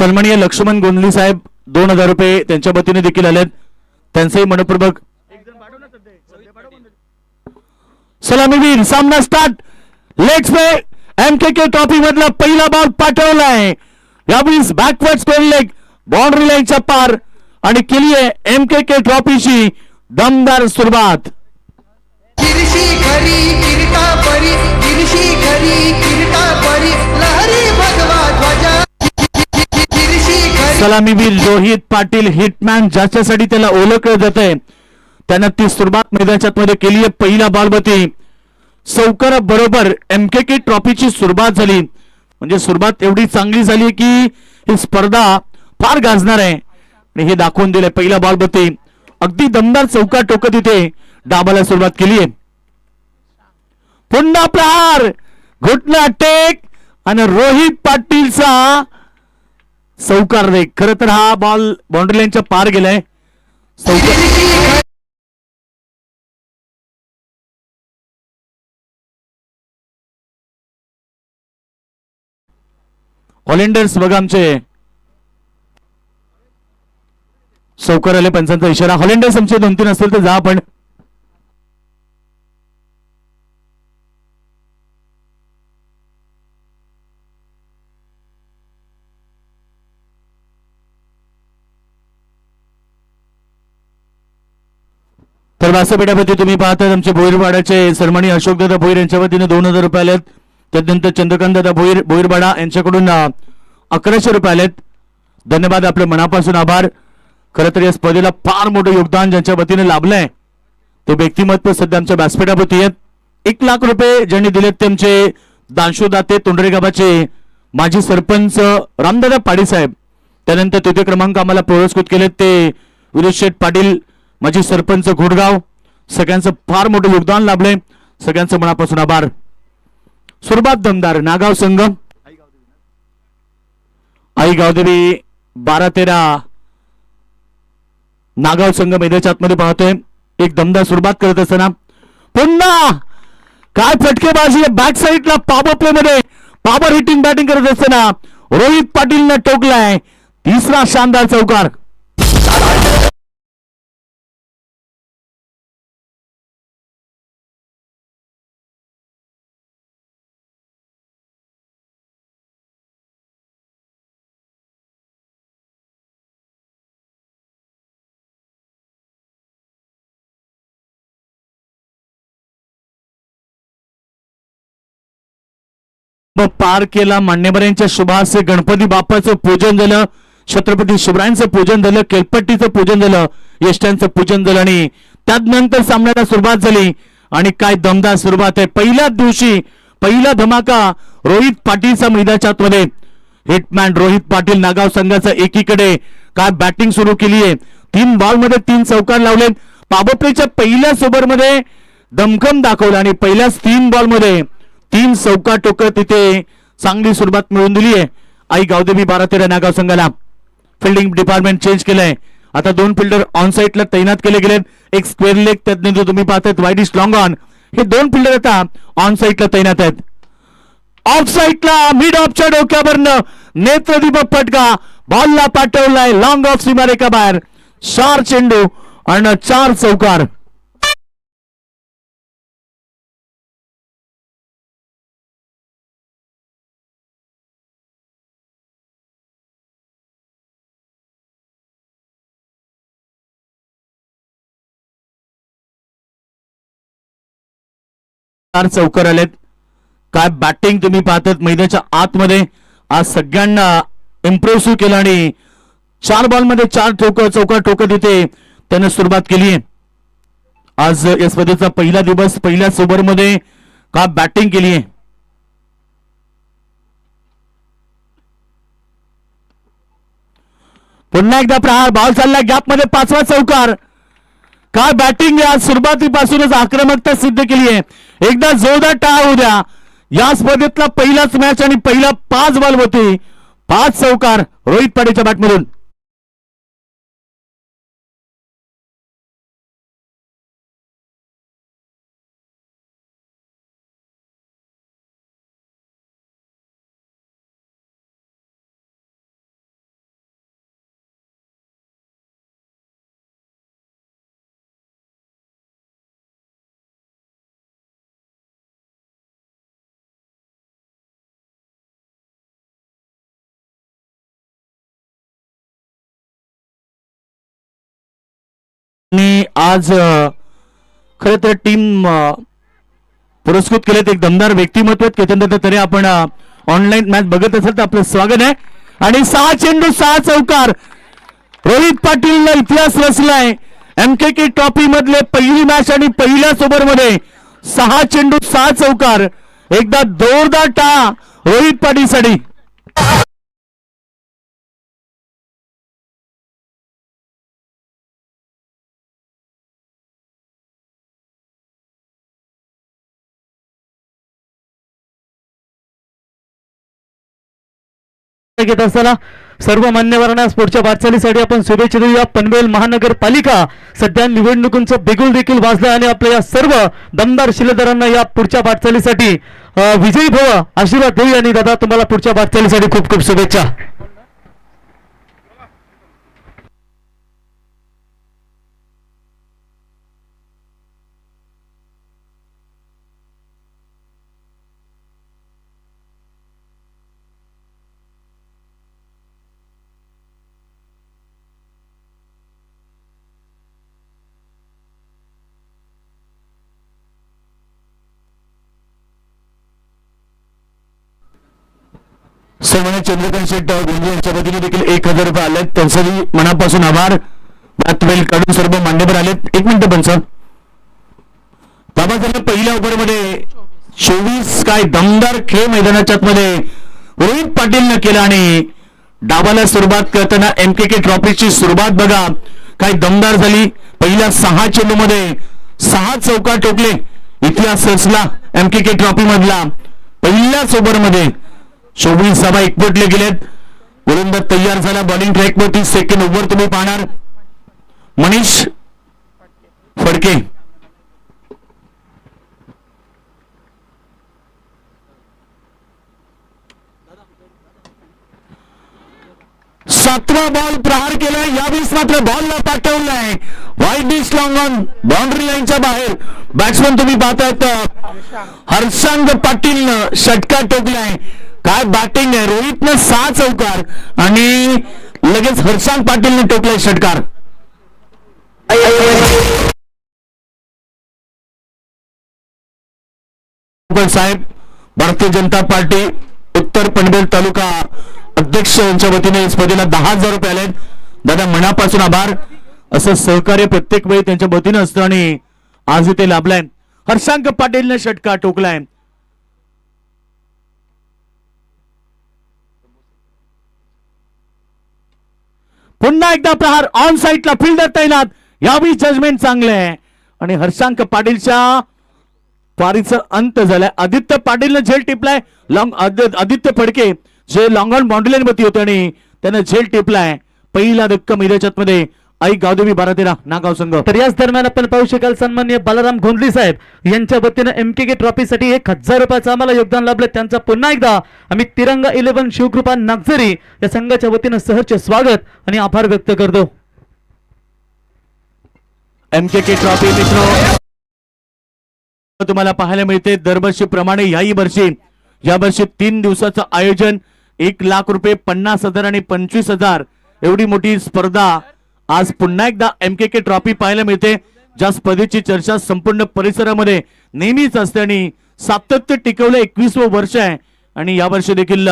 सन्माननीय लक्ष्मण गोंधली साहेब 2000 रुपये त्यांच्या वतीने देखील आलेत, त्यांचेही मनपूर्वक सलामीवीर. सामना start. Let's play. MKK trophy मधला पहिला बॉल पाठवलाय यावेळी बॅकवर्ड स्क्वेअर लेग बाउंड्री लाईनच्या पार आणि केली आहे एमकेके ट्रॉफीची दमदार सुरुवात. सलामीवीर रोहित पाटील हिटमॅन ज्याच्यासाठी त्याला ओळखलं जातंय त्यानं ती सुरुवात मैदानाच्या मध्ये केली आहे. पहिला बॉलवरती चौकार बरोबर एमकेके ट्रॉफीची सुरुवात झाली. म्हणजे सुरुवात एवढी चांगली झाली की ही स्पर्धा फार गाजणार आहे आणि हे दाखवून दिले. पहिला बॉलवरती अगदी दमदार चौका टोकत इथे डाबाला सुरुवात केली आहे. पुन्हा प्रहार, घुटना टेक आणि रोहित पाटीलचा चौकार रे. खरं तर हा बॉल बाउंड्री लाईनच्या पार गेलाय. हॉलेंडर्स बघा आमचे चौकार आले. पंचांचा इशारा. हॉलेंडर्स आमचे 2-3 असतील तर जा आपण. तर व्यासपीठावरती तुम्ही पाहता आमचे भोईरवाड्याचे सन्माननीय अशोकदादा भोईर यांच्या वतीने 2000 रुपये आलेत. त्यानंतर चंद्रकांत दादा भोईरवाडा यांच्याकडून 1100 रुपये आलेत. धन्यवाद, आपले मनापासून आभार. खरं तर या स्पर्धेला फार मोठं योगदान ज्यांच्या वतीने लाभलंय ते व्यक्तिमत्व सध्या आमच्या व्यासपीठावरती आहेत. 1 लाख रुपये ज्यांनी दिलेत ते आमचे दानशूदाते तोंडरे गावाचे माजी सरपंच रामदादा पाडी साहेब. त्यानंतर तृतीय क्रमांक आम्हाला पुरस्कृत केलेत ते विनोद शेठ पाटील माजी सरपंच घोडगाव. सगळ्यांचं फार मोठं योगदान लाभलंय. सगळ्यांचं मनापासून आभार. सुरुवात दमदार. नागाव संघ आई गावदेवी 12-13 नागाव संघ मैदानाच्या आतमध्ये पाहतोय. एक दमदार सुरुवात करत असताना पुन्हा काय फटकेबाजी. बॅक साईडला पॉवर प्ले मध्ये पॉवर हिटिंग बॅटिंग करत असताना रोहित पाटीलने टोकलाय. तिसरा शानदार चौकार. पार केला. मान्यवरांच्या शुभासे गणपती बाप्पाचं पूजन झालं. छत्रपती शिवरायांचं पूजन झालं. केलपट्टीचं पूजन झालं. यष्ट्यांचं पूजन झालं आणि त्यानंतर सामन्याला सुरुवात झाली. आणि काय दमदार सुरुवात आहे. पहिल्याच दिवशी पहिला धमाका रोहित पाटीलचा मैदानाच्या आतमध्ये. हिटमॅन रोहित पाटील नागाव संघाचा एकीकडे काय बॅटिंग सुरू केली आहे. 3 बॉलमध्ये 3 चौकार लावले. पॉवर प्लेच्या पहिल्याच ओव्हरमध्ये दमखम दाखवला आणि पहिल्याच 3 बॉलमध्ये 3 चौका टोकत तिथे चांगली सुरुवात मिळवून दिली आहे. आई गावदेवी 12-13 नागाव संघाला. फिल्डिंग डिपार्टमेंट चेंज केलंय. आता 2 फिल्डर ऑन साईडला तैनात केले गेलेत. एक स्क्वेअर लेग त्यातनं तुम्ही पाहताय वाईड इज लॉंग ऑन. हे 2 फिल्डर आता ऑन साईडला तैनात आहेत. ऑफ साईडला मिड ऑफच्या डोक्यावरनं नेत्रदीपक फटका बॉलला पाठवलाय लॉंग ऑफ सीमारेखा बाहेर. 4 चेंडू आणि 4 चौकार. चौकार आलेत. काय बॅटिंग तुम्ही पाहतात मैदानाच्या आतमध्ये. आज सगळ्यांना इम्प्रेसिव्ह केलं आणि 4 बॉलमध्ये 4 चौकार ठोकत इथे त्याने सुरुवात केली आहे. आज या स्पर्धेचा पहिला दिवस. पहिल्याच ओव्हरमध्ये काय बॅटिंग केली आहे. पुन्हा एकदा प्रहार. बॉल चालला गॅपमध्ये 5वा चौकार. काय बॅटिंग आज सुरुवातीपासूनच आक्रमकता सिद्ध केली आहे. एकदा जोरदार टाळ होऊ द्या. या स्पर्धेतला पहिलाच मॅच आणि पहिला 5 बॉल होती. 5 चौकार रोहित पाटीलच्या बॅटमधून. आज खरं तर टीम पुरस्कृत केलेत. एक दमदार व्यक्तिमत्व आहेत. त्याच्यानंतर तरी आपण ऑनलाईन मॅच बघत असाल तर आपलं स्वागत आहे. आणि 6 चेंडू 6 चौकार रोहित पाटीलला इतिहास रचलाय. MKK ट्रॉफी मधले पहिली मॅच आणि पहिल्याच ओव्हर मध्ये 6 चेंडू 6 चौकार. एकदा जोरदार टाळा रोहित पाटीलसाठी. घेत असताना सर्व मान्यवरांना पुढच्या वाटचालीसाठी आपण शुभेच्छा देऊया. पनवेल महानगरपालिका सध्या निवडणुकीचं बिगुल देखील वाजलं आणि आपल्या या सर्व दमदार शिलेदारांना या पुढच्या वाटचालीसाठी विजयी भव आशीर्वाद देऊया. आणि दादा तुम्हाला पुढच्या वाटचालीसाठी खूप खूप शुभेच्छा. सोमनाथ चंद्रकांत शेट्टी गुंजे यांच्या वतीने देखील 1000 रुपये आलेत. त्यांचंही मनापासून आभार. बॅटवेल काढून सर्व मान्यवर आलेत. 1 मिनिट पंच. बाबा झालं पहिल्या ओव्हरमध्ये 24 काय दमदार खेळ मैदानाच्या मध्ये रोहित पाटीलनं केला. आणि डावाला सुरुवात करताना MKK ट्रॉफीची सुरुवात बघा काय दमदार झाली. पहिल्या 6 चेंडू मध्ये 6 चौकार ठोकले. इतिहास रचला MKK ट्रॉफी मधला. पहिल्याच ओव्हर मध्ये 24 धावा एकवटले गेलेत. गोलंदाज तयार झाला बॉलिंग ट्रॅक वरती. सेकंड ओव्हर तुम्ही पाहणार मनीष फडके. सातवा बॉल प्रहार केलाय. यावेळेस मात्र बॉलला पाठवलाय wide dish long on boundary लाईनच्या बाहेर. बॅट्समन तुम्ही पाहतायत हर्षांग पाटीलनं षटकार टोकलाय. काय बॅटिंग आहे. रोहितनं 6 चौकार आणि लगेच हर्षांग पाटीलने टोकलाय षटकार. साहेब भारतीय जनता पार्टी उत्तर पनवेल तालुका अध्यक्ष यांच्या वतीने स्पर्धेला 10,000 रुपये आले. दादा मनापासून आभार. असं सहकार्य प्रत्येक वेळी त्यांच्या वतीने असतं आणि आज इथे लाभलाय. हर्षांक पाटीलने षटकार टोकलाय. पुन्हा एकदा प्रहार ऑन साइडला फिल्डर तैनात. यावेळी जजमेंट चांगले आहे आणि हर्षांक पाटीलच्या पारीचा अंत झालाय. आदित्य पाटीलने झेल टिपलाय. आदित्य फडके जे लॉंग ऑन बाउंड्री लाईन वरती होते आणि त्याने झेल टिपलाय. पहिला धक्का मैदानात मध्ये आई गावदेवी 12-13 नागाव संघ. तर याच दरम्यान आपण पाहू शकाल सन्माननीय बालाराम गोंधली साहेब यांच्या वतीने MKK ट्रॉफीसाठी 1000 रुपयाचं आम्हाला योगदान लाभले. त्यांचा पुन्हा एकदा आम्ही तिरंगा 11 शिवकृपा नागझरी या संघाच्या वतीने सहर्ष स्वागत आणि आभार व्यक्त करतो. MKK ट्रॉफी मित्र तुम्हाला पाहायला मिळते दरवर्षी प्रमाणे या वर्षी 3 दिवसाचं आयोजन. 1 लाख रुपये, 50,000 आणि 25,000 एवढी मोठी स्पर्धा आज पुन्हा एकदा MKK ट्रॉफी पाहायला मिळते. ज्या स्पर्धेची चर्चा संपूर्ण परिसरामध्ये नेहमीच असते आणि सातत्य टिकवलं 21वं वर्ष आहे आणि यावर्षी देखील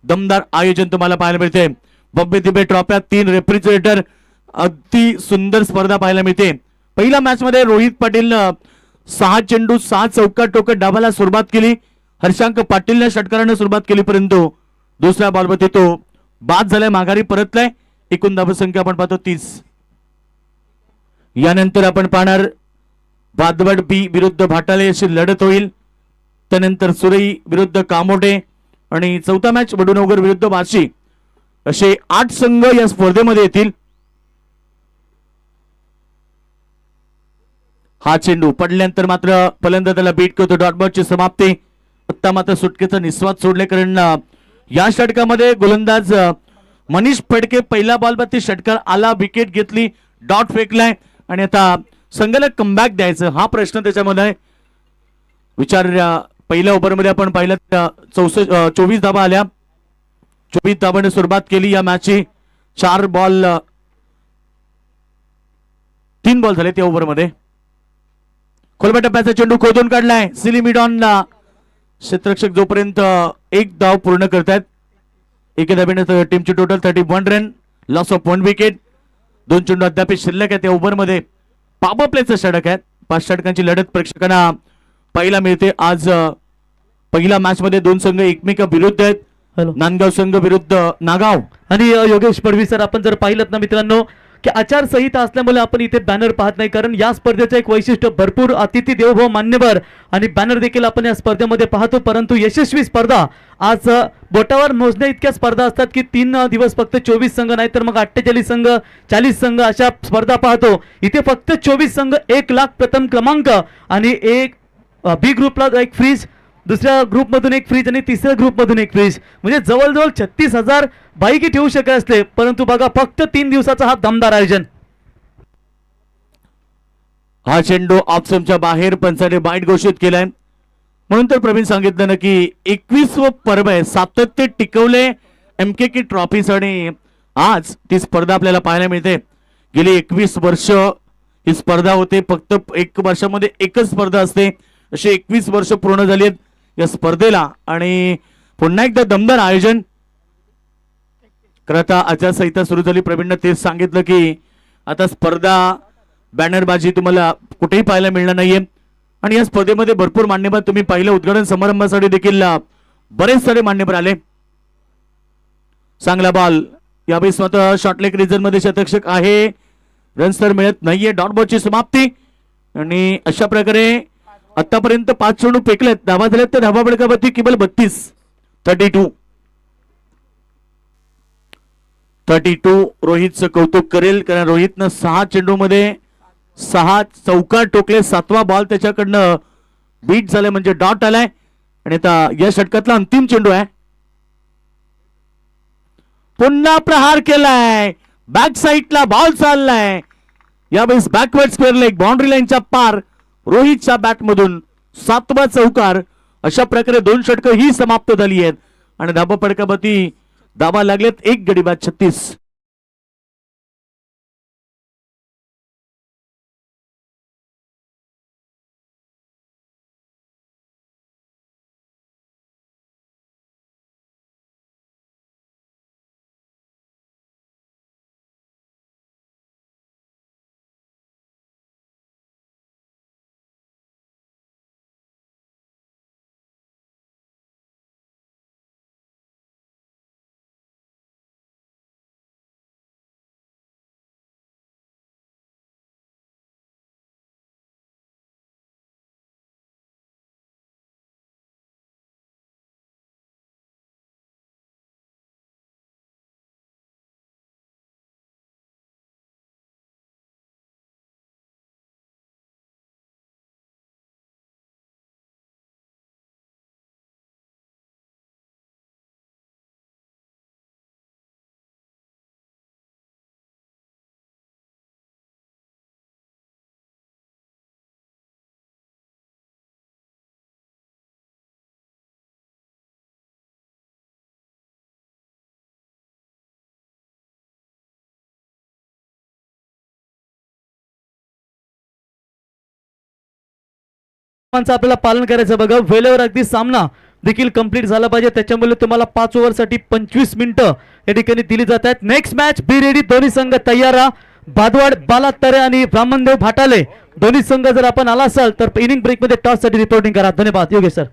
दमदार आयोजन तुम्हाला पाहायला मिळते. भव्य दिव्य ट्रॉफ्या, 3 रेफ्रिजरेटर, अगदी सुंदर स्पर्धा पाहायला मिळते. पहिल्या मॅच मध्ये रोहित पाटीलनं 6 चेंडू 6 चौकार टोकत डावाला सुरुवात केली. हर्षांक पाटीलने षटकाराने सुरुवात केली परंतु दुसऱ्या बॉलमध्ये तो बाद झालाय, माघारी परतलाय. एकूण धावसंख्या आपण पाहतो 30. यानंतर आपण पाहणार वादवड बी विरुद्ध भाटाले अशी लढत होईल. त्यानंतर सुरई विरुद्ध कामोटे आणि चौथा मॅच वडूनगर विरुद्ध वाशी असे 8 संघ या स्पर्धेमध्ये येतील. हा चेंडू पडल्यानंतर मात्र फलंदाजाला बीट करतो. डॉटबॉलची समाप्ती. आता मात्र सुटकेचा निस्वाद सोडले कारण या षटकामध्ये गोलंदाज मनीष फडके पहिला बॉलवरती षटकार आला, विकेट घेतली, डॉट फेकलाय आणि आता संघाला कमबॅक द्यायचं हा प्रश्न त्याच्यामध्ये विचार. पहिल्या ओव्हरमध्ये आपण पाहिलं 24 धावा आल्या. 24 धावांनी सुरुवात केली या मॅचची. 4 बॉल 3 बॉल झाले त्या ओव्हरमध्ये. खोलबा टप्प्याचा चेंडू खोदून काढलाय सिली मिडॉनला. क्षेत्ररक्षक जोपर्यंत एक धाव पूर्ण करतात, एका धावेने टीमची total 31 run. Loss of 1 wicket. 2 चेंडू अद्याप शिल्लक आहे त्या ओव्हरमध्ये. पॉवर प्लेचं षटक आहे. 5 षटकांची लढत प्रेक्षकांना पाहायला मिळते. आज पहिल्या मॅच मध्ये 2 संघ एकमेका विरुद्ध आहेत. हॅलो. नांदगाव संघ विरुद्ध नागाव. आणि योगेश पडवी सर, आपण जर पाहिलं ना मित्रांनो की आचारसंहिता असल्यामुळे आपण इथे बॅनर पाहत नाही, कारण या स्पर्धेचं एक वैशिष्ट्य भरपूर अतिथी देवभाव मान्यवर आणि बॅनर देखील आपण या स्पर्धेमध्ये पाहतो. परंतु यशस्वी स्पर्धा आज बोटावर मोजण्या इतक्या स्पर्धा असतात की 3 दिवस फक्त 24 संघ, नाही तर मग 48 संघ, 40 संघ अशा स्पर्धा पाहतो. इथे फक्त 24 संघ, 1 लाख प्रथम क्रमांक आणि एक बी ग्रुपला एक फ्रीज, दुसऱ्या ग्रुपमधून एक फ्रीज आणि तिसऱ्या ग्रुपमधून एक फ्रीज, म्हणजे जवळजवळ 36,000 बाईकी ठेवू शकत असले. परंतु बघा फक्त 3 दिवसाचा हा दमदार आयोजन. हा चेंडू ऑफस्टंपच्या बाहेर पंचाने बाईट घोषित केलाय. म्हणून तर प्रवीण सांगितलं ना की 21व पर्व आहे. सातत्य टिकवले MKK ट्रॉफीज आणि आज ती स्पर्धा आपल्याला पाहायला मिळते. गेली 21 वर्ष ही स्पर्धा होते. फक्त 1 वर्षामध्ये एकच स्पर्धा असते. अशी 21 वर्ष पूर्ण झाली आहेत या स्पर्धेला आणि पुन्हा एकदा दमदार आयोजन. आता आचारसंहिता सुरू झाली. प्रवीणनं तेच सांगितलं की आता स्पर्धा बॅनरबाजी तुम्हाला कुठेही पाहायला मिळणार नाहीये आणि या स्पर्धेमध्ये भरपूर मान्यवर तुम्ही पाहिलं. उद्घाटन समारंभासाठी देखील बरेच सारे मान्यवर आले. चांगला बॉल. यावेळी स्वतः शॉर्टलेग रिजन मध्ये शतक्षक आहे. रन्स तर मिळत नाहीये. डॉट बॉलची समाप्ती आणि अशा प्रकारे आतापर्यंत 5 चेंडू फेकलेत. धावा झाल्यात तर धावा बळकावरती केवळ 32. 32 रोहितचं कौतुक करेल, कारण रोहितनं 6 चेंडू मध्ये 6 चौकार टोकले. 7वा बॉल त्याच्याकडनं बीट झालाय म्हणजे डॉट आलाय आणि आता या षटकातला अंतिम चेंडू आहे. पुन्हा प्रहार केलाय. बॅक साईडला बॉल चाललाय. यावेळेस बॅकवर्ड स्क्वेअर लेग बाउंड्री लाईनच्या पार रोहितच्या बॅट मधून 7वा चौकार. अशा प्रकारे 2 षटकं ही समाप्त झाली आहेत आणि धाबा फडकावरती धावा लागलेत. 1 गडी बाद 36. आपल्याला पालन करायचं बघा. वेळेवर अगदी सामना देखील कंप्लीट झाला पाहिजे. त्याच्यामुळे तुम्हाला 5 ओव्हरसाठी 25 मिनिटं या ठिकाणी दिली जात आहेत. Next match be ready. दोन्ही संघ तयार राहा. बादवाड बालातरे आणि ब्राह्मणदेव भाटाले दोन्ही संघ जर आपण आला असाल तर इनिंग ब्रेक मध्ये टॉस साठी रिपोर्टिंग करा. धन्यवाद योगेश सर.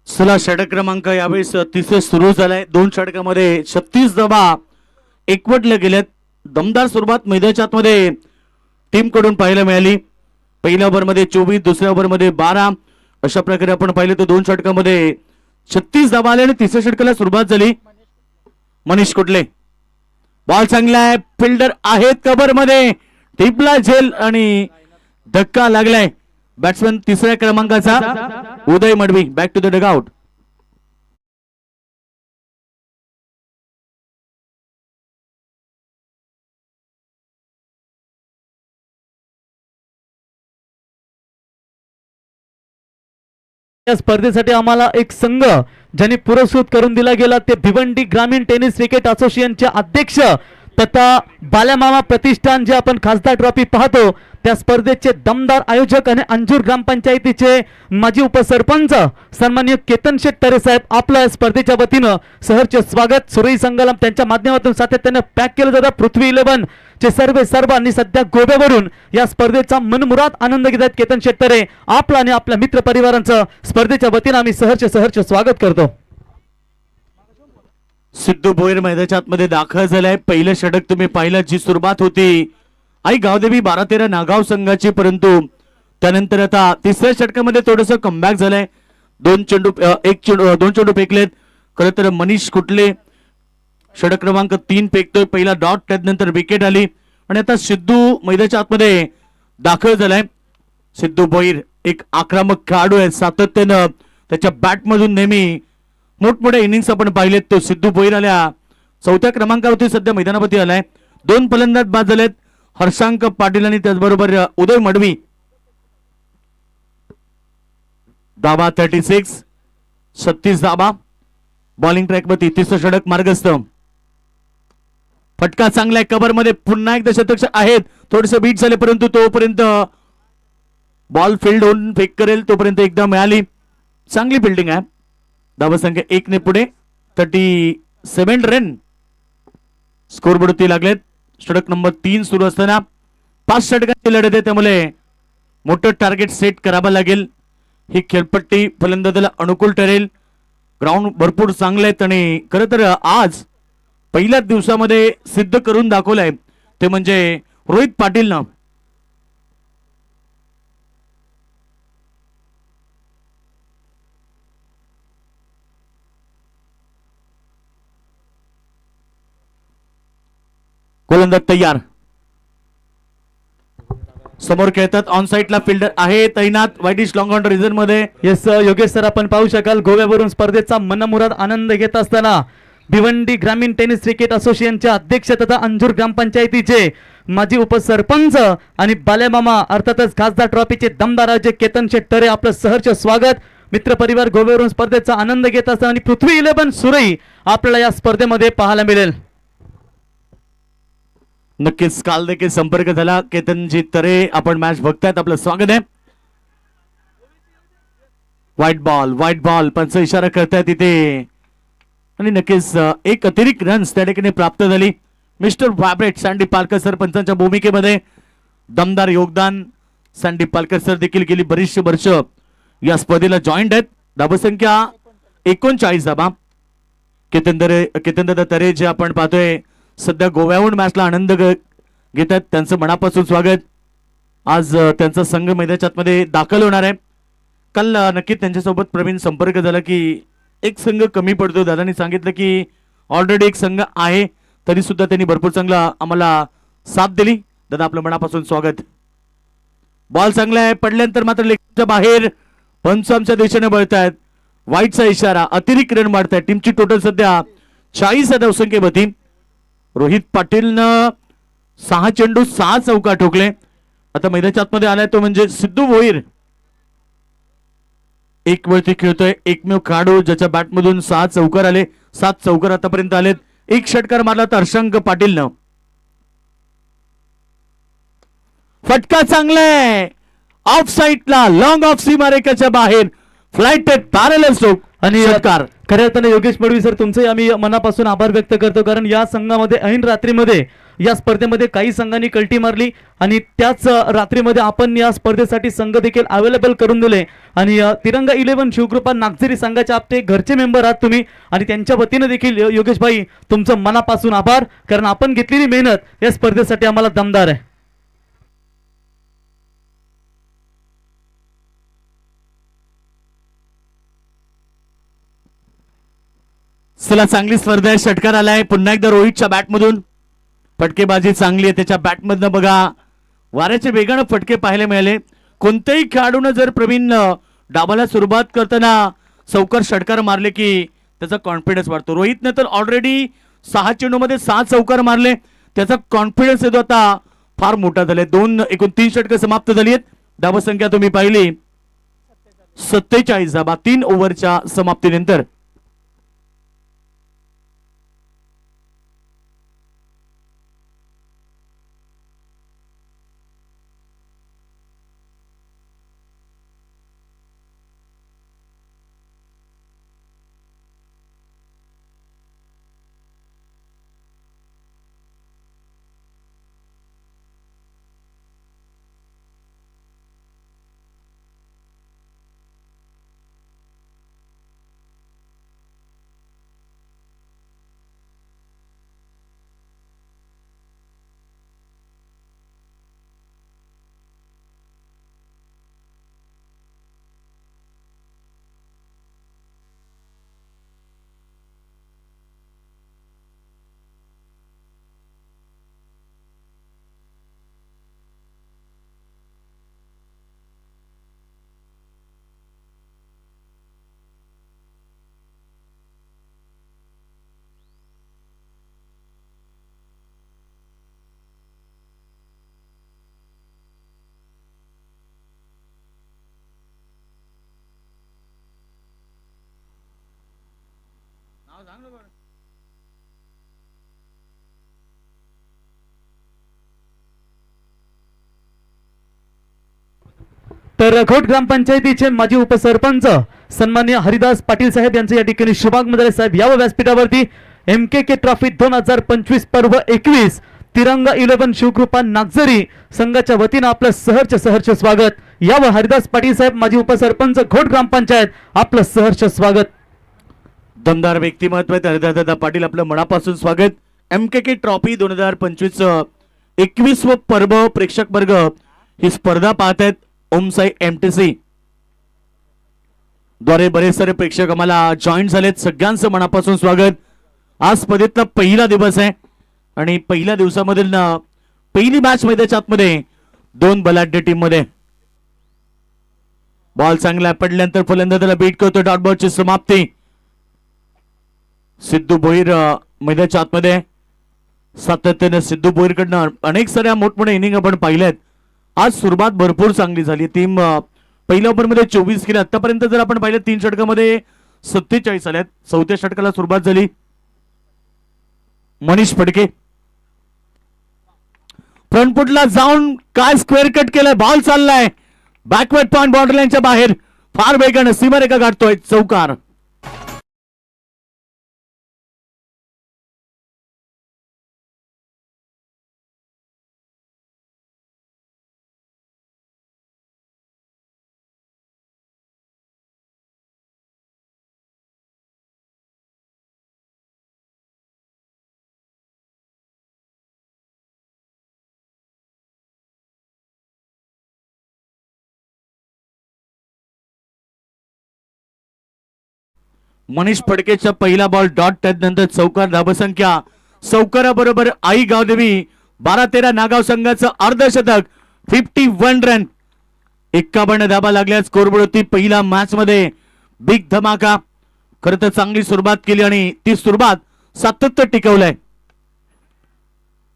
चला, षटक क्रमांक यावेळेस तिसरे सुरू झालाय. 2 षटकामध्ये 36 धावा एकवटल्या गेल्यात. दमदार सुरुवात मैदानाच्या आतमध्ये टीम कडून पाहायला मिळाली. पहिल्या ओव्हरमध्ये 24, दुसऱ्या ओव्हरमध्ये 12. अशा प्रकारे आपण पाहिलं तर 2 षटकामध्ये 36 धावा आल्या आणि तिसऱ्या षटकाला सुरुवात झाली. मनीष कुटले. बॉल चांगला आहे. फिल्डर आहेत कव्हर मध्ये. टिपला झेल आणि धक्का लागलाय. बॅट्समन 3ऱ्या क्रमांकाचा Uday Madvi. Back to the dugout. या स्पर्धेसाठी आम्हाला एक संघ ज्यांनी पुरस्कृत करून दिला गेला ते भिवंडी ग्रामीण टेनिस क्रिकेट असोसिएशनचे अध्यक्ष तथा बाल्यामामा प्रतिष्ठान जे आपण खासदार ट्रॉफी पाहतो त्या स्पर्धेचे दमदार आयोजक आणि अंजूर ग्रामपंचायतीचे माजी उपसरपंच सन्माननीय केतन शेठ तरे साहेब आपल्या या स्पर्धेच्या वतीनं सहर्ष स्वागत. सुरई संघाला त्यांच्या माध्यमातून सातत्याने पॅक केलं जातं. पृथ्वी 11 चे सर्वांनी सध्या गोव्यावरून या स्पर्धेचा मनमुराद आनंद घेत आहेत. केतन शेठ तरे आपला आणि आपल्या मित्र परिवारांचं स्पर्धेच्या वतीनं आम्ही सहर्ष स्वागत करतो. सिद्धू भोईर मैदानाच्या आतमध्ये दाखल झालाय. पहिलं षटक तुम्ही पाहिलं, जी सुरुवात होती आई गावदेवी 12-13 नागाव संघाची, परंतु त्यानंतर आता तिसऱ्या षटकामध्ये थोडस कमबॅक झालंय. दोन चेंडू फेकलेत. खरं तर मनीष कुटले षटक क्रमांक 3 फेकतोय. पहिला डॉट, त्यानंतर विकेट आली आणि आता सिद्धू मैदानाच्या आतमध्ये दाखल झालाय. सिद्धू भोईर एक आक्रमक खेळाडू आहे. सातत्यानं त्याच्या बॅटमधून नेहमी मोठमोठ्या इनिंग्स आपण पाहिलेत. तो सिद्धू भोईर आल्या 4थ्या क्रमांकावरती सध्या मैदानावरती आलाय. 2 फलंदाज बाद झालेत, हर्षांक पाटील आणि त्याचबरोबर उदय मडवी. धाबा 36 धाबा. बॉलिंग ट्रॅक वरती तिसरं षटक मार्गस्थ. फटका चांगला आहे. कव्हर मध्ये पुन्हा एकदा शतक आहेत. थोडेसे बीट झाले, परंतु तोपर्यंत बॉल फील्ड होऊन फेक करेल तोपर्यंत एकदा मिळाली. चांगली फिल्डिंग आहे. धावा संख्या 1 ने पुढे. 37 रन स्कोरबोर्डवरती लागलेत. षटक नंबर 3 सुरू असताना 5 षटकांची लढत आहे, त्यामुळे मोठं टार्गेट सेट करावं लागेल. ही खेळपट्टी फलंदाजाला अनुकूल ठरेल. ग्राउंड भरपूर चांगले आहेत आणि खरं तर आज पहिल्याच दिवसामध्ये सिद्ध करून दाखवलंय ते म्हणजे रोहित पाटीलनं. गोलंदाज तयार. समोर खेळतात. ऑन साइडला फिल्डर आहे तैनात. वाईटिश लॉंग ऑन रिझन मध्ये. येस योगेश सर, आपण पाहू शकाल गोव्यावरून स्पर्धेचा मनमुराद आनंद घेत असताना भिवंडी ग्रामीण टेनिस क्रिकेट असोसिएशनचे अध्यक्ष तथा अंजूर ग्रामपंचायतीचे माजी उपसरपंच आणि बाल्यामामा अर्थातच खासदार ट्रॉफीचे दमदार आयोजक केतन शेठ तरे आपलं सहर्ष स्वागत. मित्रपरिवार गोव्यावरून स्पर्धेचा आनंद घेत असताना आणि पृथ्वी 11 सुरई आपल्याला या स्पर्धेमध्ये पाहायला मिळेल. नक्कीच काल देखील संपर्क झाला. केतनजी तरे आपण मॅच बघतायत, आपलं स्वागत आहे. व्हाईट बॉल पंच इशारा करतायत तिथे आणि नक्कीच एक अतिरिक्त रन्स त्या ठिकाणी प्राप्त झाली. Mister vibrate Sandy Palkar sir पंचांच्या भूमिकेमध्ये दमदार योगदान. सँडी पालकर सर देखील गेली बरीचशी वर्ष या स्पर्धेला जॉईंट आहेत. धावसंख्या 39 धाबा. केतन तरे जे आपण पाहतोय सध्या गोव्याहून मॅचला आनंद घेतात, त्यांचं मनापासून स्वागत. आज त्यांचा संघ मैदानाच्या आतमध्ये दाखल होणार आहे. काल नक्की त्यांच्यासोबत प्रवीण संपर्क झाला की एक संघ कमी पडतो. दादांनी सांगितलं की ऑलरेडी एक संघ आहे, तरी सुद्धा त्यांनी भरपूर चांगला आम्हाला साथ दिली. दादा आपलं मनापासून स्वागत. बॉल चांगला आहे, पडल्यानंतर मात्र लेगच्या बाहेर. पंच आमच्या दिशेने बळतायत. वाईटचा इशारा. अतिरिक्त रन मारतायत. टीमची टोटल सध्या 40 आहे धावसंख्येमध्ये. रोहित पाटीलनं 6 चेंडू 6 चौका ठोकले. आता मैदानाच्या आतमध्ये आलाय तो म्हणजे सिद्धू भोईर. एक वरती खेळतोय, एकमेव खेळाडू ज्याच्या बॅटमधून 6 चौकार आले. 7 चौकार आतापर्यंत आलेत. एक षटकार मारला तर हर्षांक पाटीलनं. फटका चांगलाय ऑफ साइडला, लॉंग ऑफ सीमारेखाच्या बाहेर. फ्लाइट पॅरलल स्ट्रोक आणि षटकार. खऱ्या अर्थाने योगेश मडवी सर तुमचे आम्ही मनापासून आभार व्यक्त करतो, कारण या संघामध्ये ऐन रात्रीमध्ये या स्पर्धेमध्ये काही संघांनी कल्टी मारली आणि त्याच रात्रीमध्ये आपण या स्पर्धेसाठी संघ देखील अवेलेबल करून दिले. आणि तिरंगा 11 शिवकृपा नागझरी संघाचे आपले घरचे मेंबर आहात तुम्ही आणि त्यांच्या वतीने देखील योगेश भाई तुमचं मनापासून आभार, कारण आपण घेतलेली मेहनत या स्पर्धेसाठी आम्हाला दमदार आहे. चला चांगली स्पर्धा आहे. षटकार आलाय पुन्हा एकदा रोहितच्या बॅटमधून. फटकेबाजी चांगली आहे त्याच्या बॅटमधनं. बघा वाऱ्याच्या वेगानं फटके पाहायला मिळाले. कोणत्याही खेळाडूनं जर प्रवीण डाबाला सुरुवात करताना चौकार षटकार मारले की त्याचा कॉन्फिडन्स वाढतो. रोहितने तर ऑलरेडी 6 चेंडूमध्ये 6 चौकार मारले. त्याचा कॉन्फिडन्स येतो आता फार मोठा झालाय. एकूण 3 षटकं समाप्त झाली आहेत. धावसंख्या तुम्ही पाहिली 47 धाबा 3 ओव्हरच्या समाप्तीनंतर. तर घोट ग्रामपंचायतीचे माजी उपसरपंच सन्मान्य हरिदास पाटील साहेब यांचे या ठिकाणी शुभागमन झाले. साहेब यावं व्यासपीठावरती. MKK ट्रॉफी 2025 पर्व 21 तिरंगा 11 शिवकृपा नागझरी संघाच्या वतीनं आपलं सहर्ष स्वागत. यावं हरिदास पाटील साहेब माजी उपसरपंच घोट ग्रामपंचायत, आपलं सहर्ष स्वागत. दमदार व्यक्तिमत्व आहेत हरिदासदादा पाटील, आपलं मनापासून स्वागत. MKK ट्रॉफी 2025 21 पर्व प्रेक्षक वर्ग ही स्पर्धा पाहत आहेत ओमसाई MTC द्वारे. बरेच सारे प्रेक्षक आम्हाला जॉईन झालेत, सगळ्यांचं मनापासून स्वागत. आज स्पर्धेतला पहिला दिवस आहे आणि पहिल्या दिवसामधील पहिली मॅच मैदानाच्या आतमध्ये 2 बलाढ्य टीम मध्ये. बॉल चांगला पडल्यानंतर फलंदाजाला बीट करतो. डॉट बॉलची समाप्ती. सिद्धू भोईर मैदानाच्या आतमध्ये. सातत्याने सिद्धू भोईरकडनं अनेक साऱ्या मोठमोठ्या इनिंग आपण पाहिल्यात. आज सुरुवात भरपूर चांगली झाली. टीम पहिल्या ओव्हर मध्ये 24 केल्या. आतापर्यंत जर आपण पाहिलं 3 षटकामध्ये 47 आल्यात. 4थ्या षटकाला सुरुवात झाली. मनीष फडके फ्रंट फुटला जाऊन काय स्क्वेअर कट केलाय. बॉल चाललाय बॅकवर्ड पॉइंट बॉर्डर लाईनच्या बाहेर. फार वेगानं सीमारेखा गाठतोय. चौकार. मनीष फडकेचा पहिला बॉल डॉट. त्यानंतर चौकार. धावसंख्या चौकाराबरोबर आई गावदेवी 12-13 नागाव संघाचं अर्धशतक. 51 रन. 51 धाबा लागल्या स्कोरबोर्ड होती. पहिला मॅच मध्ये बिग धमाका. खरं तर चांगली सुरुवात केली आणि ती सुरुवात सातत्य टिकवलंय.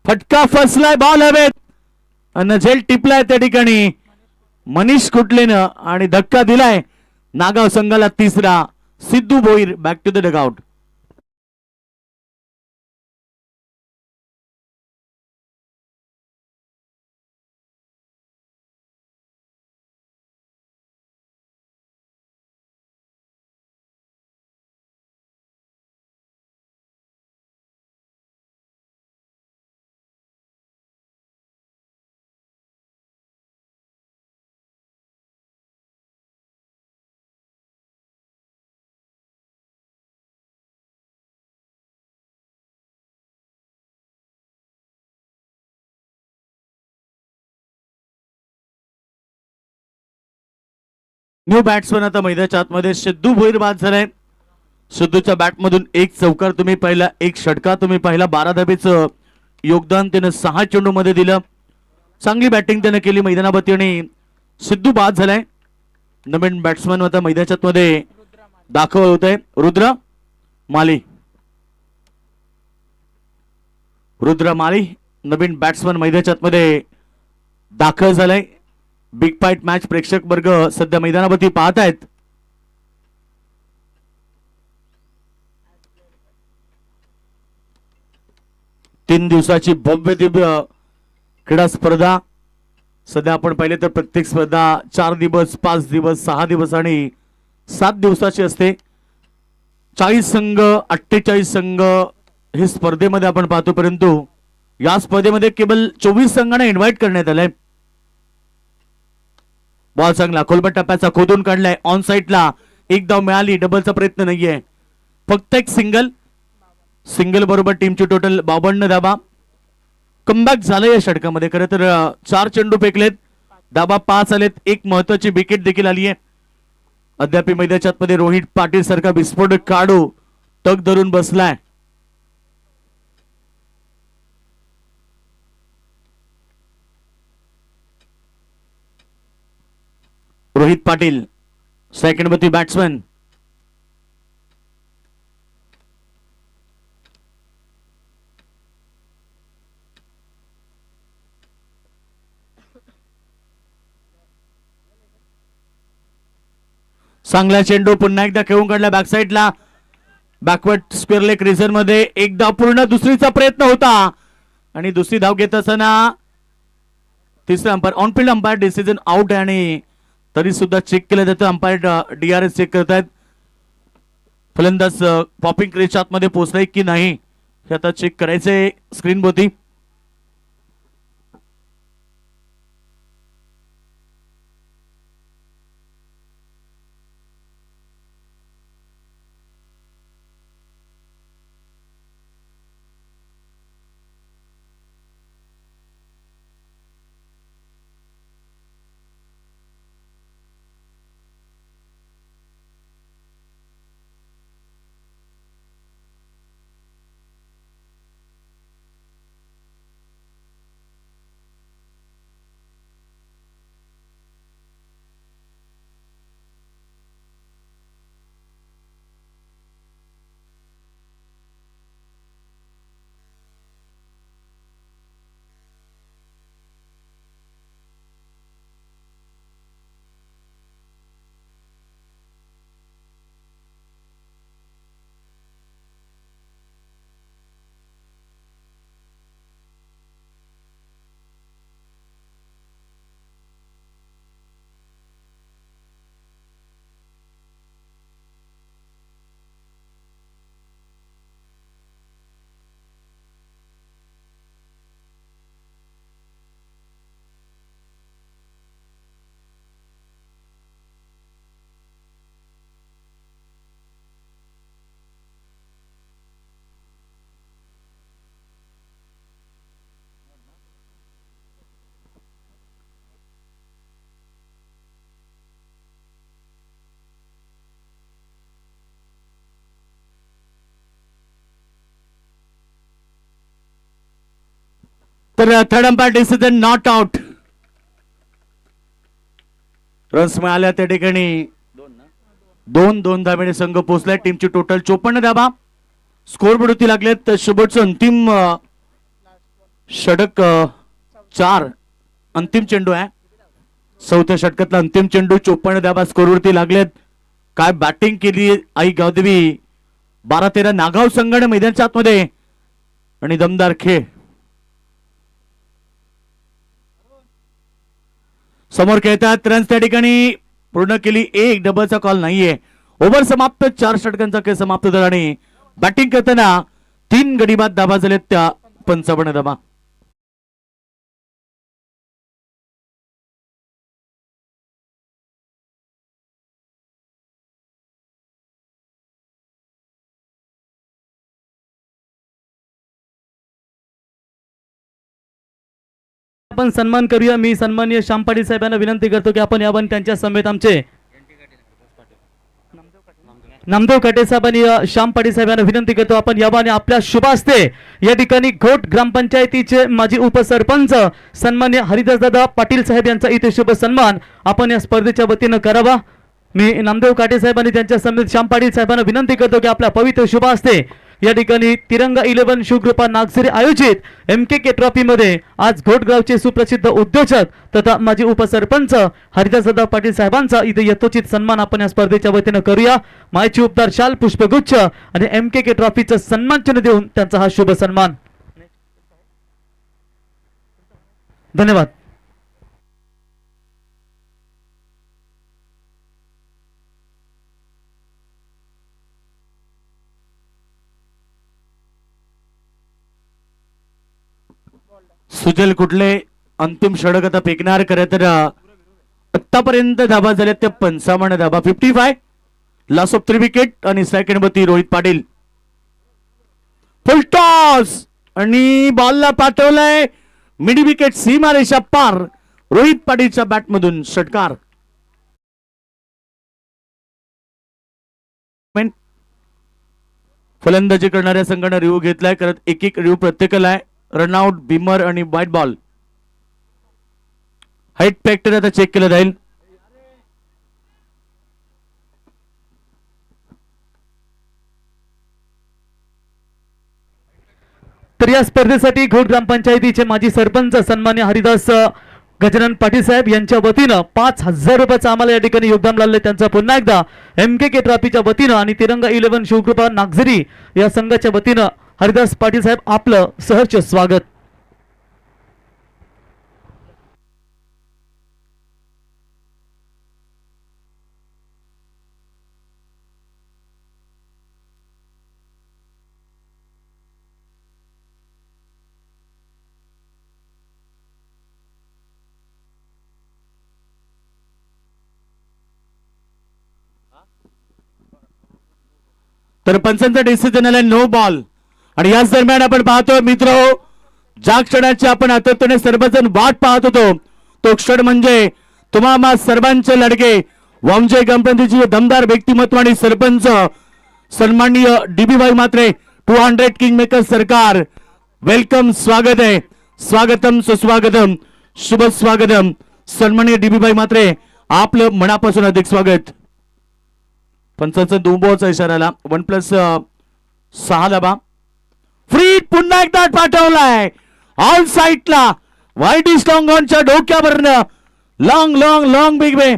फटका फसलाय. बॉल हवेत आणि झेल टिपलाय त्या ठिकाणी मनीष कुटलेनं आणि धक्का दिलाय नागाव संघाला तिसरा. Siddhu Bhoir back to the dugout. New batsman आता मैदानाच्या आतमध्ये. सिद्धू भोईर बाद झालाय. सिद्धूच्या बॅटमधून एक चौकार तुम्ही पाहिला, एक षटका तुम्ही पाहिला. 12 धाबेचं योगदान त्यानं 6 चेंडू मध्ये दिलं. चांगली बॅटिंग त्यानं केली मैदानावरती आणि सिद्धू बाद झालाय. नवीन बॅट्समन आता मैदानाच्या आतमध्ये दाखल होत आहे. रुद्र माली. रुद्र माली नवीन बॅट्समन मैदानाच्या आतमध्ये दाखल झालाय. बिग फाईट मॅच प्रेक्षक वर्ग सध्या मैदानावरती पाहत आहेत. 3 दिवसाची भव्य दिव्य क्रीडा स्पर्धा. सध्या आपण पाहिले तर प्रत्येक स्पर्धा 4 दिवस 5 दिवस 6 दिवस आणि 7 दिवसाची असते. 40 संघ 48 संघ हे स्पर्धेमध्ये आपण पाहतो, परंतु या स्पर्धेमध्ये केवळ 24 संघांना इन्व्हाइट करण्यात आलंय. बॉल चांगला खोलबट टप्प्याचा खोदून काढलाय. ऑन साइडला एक धाव मिळाली. डबलचा प्रयत्न नाहीये, फक्त एक सिंगल बरोबर टीमची टोटल 52 धाबा. कमबॅक झालं या षटकामध्ये. खरं तर 4 चेंडू फेकलेत, धाबा 5 आलेत. एक महत्वाची विकेट देखील आली आहे. अद्याप मैदानाच्या आतमध्ये रोहित पाटील सारखा विस्फोटक काढू तग धरून बसलाय. रोहित पाटील सेकंडवरती बॅट्समन. चांगला चेंडू पुन्हा एकदा खेळून काढला बॅकसाइडला. बॅकवर्ड स्क्वेअर लेग रिझन मध्ये एक धाव पूर्ण. दुसरीचा प्रयत्न होता आणि दुसरी धाव घेत असताना तिसरा umpire on field umpire decision out आहे आणि तरी सुद्धा चेक केलं जातं. अंपायर डीआरएस चेक करतायत. फलंदाज पॉपिंग क्रीजच्या आतमध्ये पोहोचलाय की नाही हे आता चेक करायचंय स्क्रीन भोवती. तर third umpire decision not out. Runs मिळाल्या त्या ठिकाणी 2 धाब्याने संघ पोहोचलाय. टीमची टोटल 54 धाबा. स्कोर बोर्डवरती लागलेत शुभटचं अंतिम षटक 4 अंतिम चेंडू आहे. 4थ्या षटकातला अंतिम चेंडू 54 धाबा स्कोरवरती लागलेत. काय बॅटिंग केली आई गावदेवी. 12-13 नागाव संघाने मैदानाच्या आतमध्ये आणि दमदार खेळ. समोर खेळतात रन्स त्या ठिकाणी पूर्ण केली. एक डबलचा कॉल नाहीये. ओव्हर समाप्त. 4 षटकांचा खेळ समाप्त झाला आणि बॅटिंग करताना 3 गडी बाद धाबा झालेत त्या 55 धाबा. आपण सन्मान करूया. मी सन्माननीय श्याम पाटील साहेबांना विनंती करतो की आपण यावर त्यांच्या समेत आमचे नामदेव काटे साहेबांनी श्याम पाटील साहेबांना विनंती करतो आपण यावाने आपल्या शुभ हस्ते या ठिकाणी घोट ग्रामपंचायतीचे माजी उपसरपंच सन्माननीय हरिदासदादा पाटील साहेब यांचा इथे शुभ सन्मान आपण या स्पर्धेच्या वतीनं करावा. मी नामदेव काटे साहेबांनी त्यांच्या समेत श्याम पाटील साहेबांना विनंती करतो की आपल्या पवित्र शुभ हस्ते या ठिकाणी तिरंगा 11 शिवकृपा नागझरी आयोजित MKK ट्रॉफी मध्ये आज घोटगावचे सुप्रसिद्ध उद्योजक तथा माजी उपसरपंच हरिदासदादा पाटील साहेबांचा इथे यथोचित सन्मान आपण या स्पर्धेच्या वतीनं करूया. मायची उपदार शाल पुष्पगुच्छ आणि MKK ट्रॉफीचं सन्मान चिन्ह देऊन त्यांचा हा शुभ सन्मान. धन्यवाद. सुजल कुठले अंतिम षटक आता फेकणार खरं तर आतापर्यंत धाबा झाल्या त्या 55 धाबा 55 लॉस ऑफ 3 विकेट आणि सेकंड वरती रोहित पाटील फुल टॉस आणि बॉलला पाठवलाय मिडी विकेट सीमारेषा पार रोहित पाटीलच्या बॅट मधून षटकार. फलंदाजी करणाऱ्या संघानं रिव्ह्यू घेतलाय करत एक रिव्ह्यू प्रत्येकाला आहे. रनआउट बिमर आणि व्हाईट बॉल हाईट फॅक्टर आता चेक केलं जाईल. तर या स्पर्धेसाठी घोट ग्रामपंचायतीचे माजी सरपंच सन्मान्य हरिदास गजानन पाटील साहेब यांच्या वतीनं 5,000 रुपयाचं आम्हाला या ठिकाणी योगदान लावले. त्यांचा पुन्हा एकदा MKK ट्रॉफीच्या वतीनं आणि तिरंगा 11 शिवकृपा नागझरी या संघाच्या वतीनं हरिदास पाटील साहेब आपलं सहर्ष स्वागत. तर पंचांचा डिसिजन आलाय नो बॉल आणि याच दरम्यान आपण पाहतो मित्र ज्या क्षणाची आपण आतुरतेने सर्वजण वाट पाहत होतो तो क्षण म्हणजे तुम्हा सर्वांचे लडके वामजय गणपतीची दमदार व्यक्तिमत्व आणि सरपंच सन्माननीय DB मात्रे 200 किंग मेकर सरकार वेलकम स्वागत आहे. स्वागतम सुस्वागतम शुभ स्वागतम सन्माननीय DB मात्रे आपलं मनापासून अधिक स्वागत. पंचांचा दुबोचा इशारा आला 1+6 धाबा फ्री पुन्हा एकदा पाठवलाय ऑल साईडला वाईट लॉंग ऑनच्या डोक्यावरनं लॉंग लॉंग लॉंग बिग वे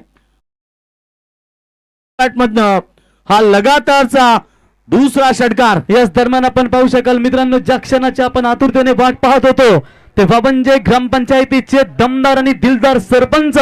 मधनं हा लगातारचा दुसरा षटकार. याच दरम्यान आपण पाहू शकाल मित्रांनो ज्या क्षणाची आपण आतुरतेने वाट पाहत होतो ते वाबंजे ग्रामपंचायतीचे दमदार आणि दिलदार सरपंच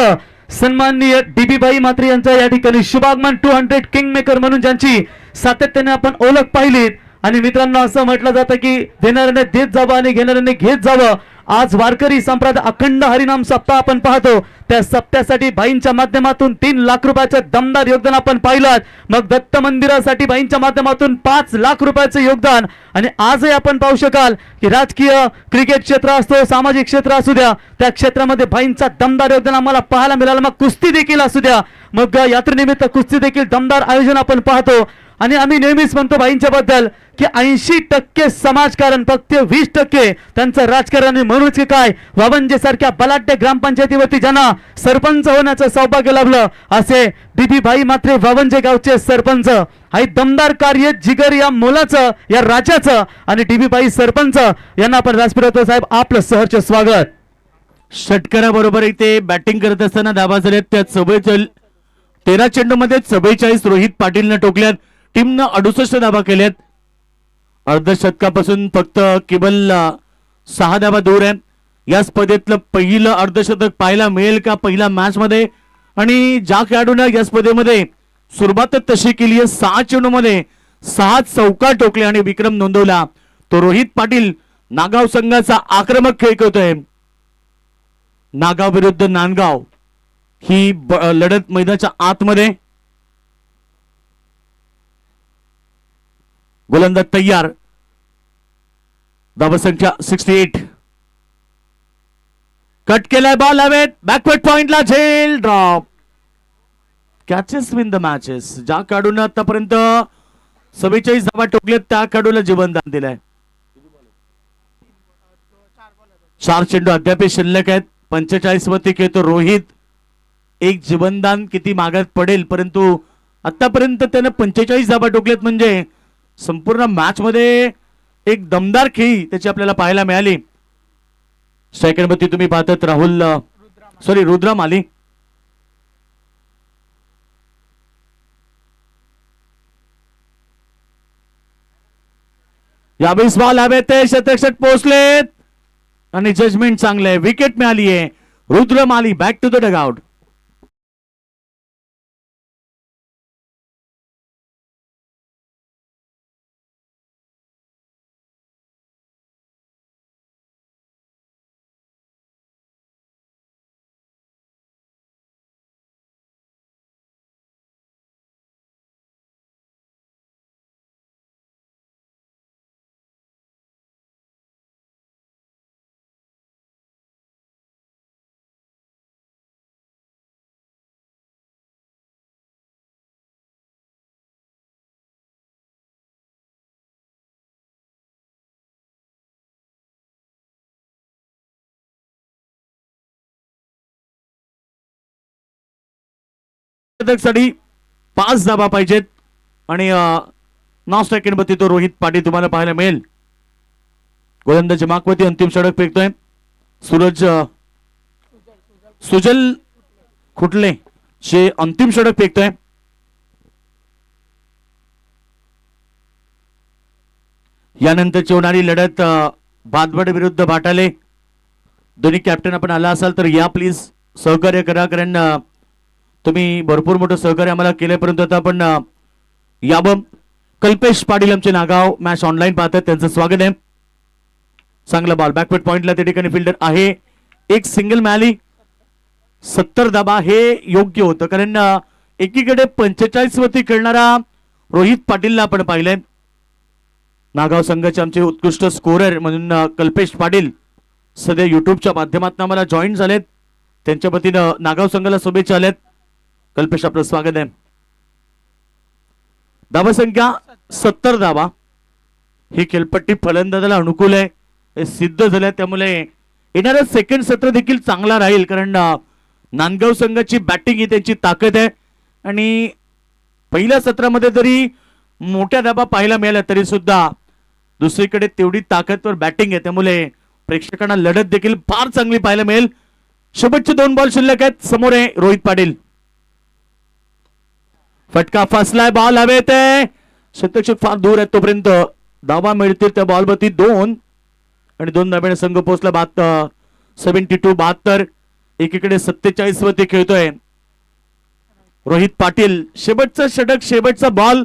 सन्माननीय DB मात्रे यांचा या ठिकाणी शुभागमन 200 किंग मेकर म्हणून ज्यांची सातत्याने आपण ओळख पाहिली. आणि मित्रांनो असं म्हटलं जातं की देणाऱ्याने देत जावं आणि घेणाऱ्याने घेत जावं. आज वारकरी संप्रदाय अखंड हरिनाम सप्ताह आपण पाहतो त्या सप्त्यासाठी भाईंच्या माध्यमातून 3 लाख रुपयाचं दमदार योगदान आपण पाहिलं. मग दत्त मंदिरासाठी भाईंच्या माध्यमातून 5 लाख रुपयाचं योगदान. आणि आजही आपण पाहू शकाल की राजकीय क्रिकेट क्षेत्र असतो सामाजिक क्षेत्र असू द्या त्या क्षेत्रामध्ये भाईंचा दमदार योगदान आम्हाला पाहायला मिळालं. मग कुस्ती देखील असू द्या मग यात्रेनिमित्त कुस्ती देखील दमदार आयोजन आपण पाहतो. आणि आम्ही नेहमीच म्हणतो भाईंच्या बद्दल की 80% समाजकारण फक्त 20% त्यांचं राजकारण. म्हणूनच की काय वाबंजे सारख्या बलाढ्य ग्रामपंचायतीवरती ज्यांना सरपंच होण्याचं सौभाग्य लाभलं असे DB मात्रे वाबंजे गावचे सरपंच. हा दमदार कार्य जिगर या मुलाचं या राजाचं आणि DB सरपंच यांना आपण व्यासपीठावर साहेब आपलं सहर्ष स्वागत. षटकाराबरोबर इथे बॅटिंग करत असताना धाबा झाल्यात त्यात 13 चेंडूमध्ये 44 रोहित पाटीलनं टोकल्यात. टीमनं 68 धाबा केल्यात. अर्धशतकापासून फक्त केवळ 6 धाबा दूर आहेत. या स्पर्धेतलं पहिलं अर्धशतक पाहायला मिळेल का पहिल्या मॅच मध्ये. आणि ज्या खेळाडूंना या स्पर्धेमध्ये सुरुवातच तशी केली आहे 6 चेंडूमध्ये 6 चौका टोकले आणि विक्रम नोंदवला तो रोहित पाटील नागाव संघाचा आक्रमक खेळ करतोय. नागाव विरुद्ध नांदगाव ही लढत मैदानाच्या आतमध्ये. गोलंदाज तयार धावा संख्या 68 कट केलाय बॉल हवेत बॅकवर्ड पॉइंटला झेल drop catches win the matches. ज्या खेळाडूंना आतापर्यंत 44 धावा टोकलेत त्या खेळाडूला जीवनदान दिलंय. 4 चेंडू अद्याप शिल्लक आहेत. 45 वरती खेळतो रोहित. एक जीवनदान किती मागात पडेल परंतु आतापर्यंत त्याने 45 धावा टोकलेत म्हणजे संपूर्ण मॅच मध्ये एक दमदार खेळी त्याची आपल्याला पाहायला मिळाली. सेकंड वरती तुम्ही पाहतात राहुल रुद्राम आली. या 20 बॉल हवे ते शतक पोहोचलेत आणि जजमेंट चांगलं आहे. विकेट मिळाली आहे. रुद्र माली बॅक टू द डगआउट. साठी 5 धाबा पाहिजेत आणि नॉन स्ट्रायकिंग वरती तो रोहित पाटील तुम्हाला पाहायला मिळेल. गोलंदाज माकवती अंतिम षटक फेकतोय. सुजल खुटले जे अंतिम षटक फेकतोय. यानंतरची होणारी लढत भातबड विरुद्ध भाटाले. दोन्ही कॅप्टन आपण आला असाल तर या प्लीज सहकार्य करा, कारण तुम्ही भरपूर मोठं सहकार्य आम्हाला केलंय, परंतु आता आपण यावं. कल्पेश पाटील आमचे नागाव मॅच ऑनलाईन पाहतात, त्यांचं स्वागत आहे. चांगला बॉल बॅकवर्ड पॉइंटला त्या ठिकाणी फिल्डर आहे. एक सिंगल मिळाली. 70 धाबा हे योग्य होतं, कारण एकीकडे 45 वरती खेळणारा रोहित पाटीलला आपण पाहिलंय. नागाव संघाचे आमचे उत्कृष्ट स्कोरर म्हणून कल्पेश पाटील सध्या युट्यूबच्या माध्यमातून आम्हाला जॉईन झालेत. त्यांच्या वतीनं नागाव संघाला शुभेच्छा आल्यात. कल्पेश आपलं स्वागत आहे. धाबा संख्या 70 धाबा. ही खेळपट्टी फलंदाजाला अनुकूल आहे हे सिद्ध झालं, त्यामुळे येणारं सेकंड सत्र देखील चांगला राहील, कारण नांदगाव संघाची बॅटिंग ही त्यांची ताकद आहे आणि पहिल्या सत्रामध्ये जरी मोठ्या धाबा पाहायला मिळाल्या तरी सुद्धा दुसरीकडे तेवढी ताकदवर बॅटिंग आहे, त्यामुळे प्रेक्षकांना लढत देखील फार चांगली पाहायला मिळेल. शेवटचे 2 बॉल शिल्लक आहेत. समोर आहे रोहित पाटील. फटका फसलाय. बॉल हवेत आहे. शतक फार दूर आहे, तोपर्यंत धावा मिळतील त्या बॉलवरती 2 आणि 2 धाब्याने संघ पोहोचला 72. एकीकडे 47 वरती खेळतोय रोहित पाटील. शेवटचा षटक, शेवटचा बॉल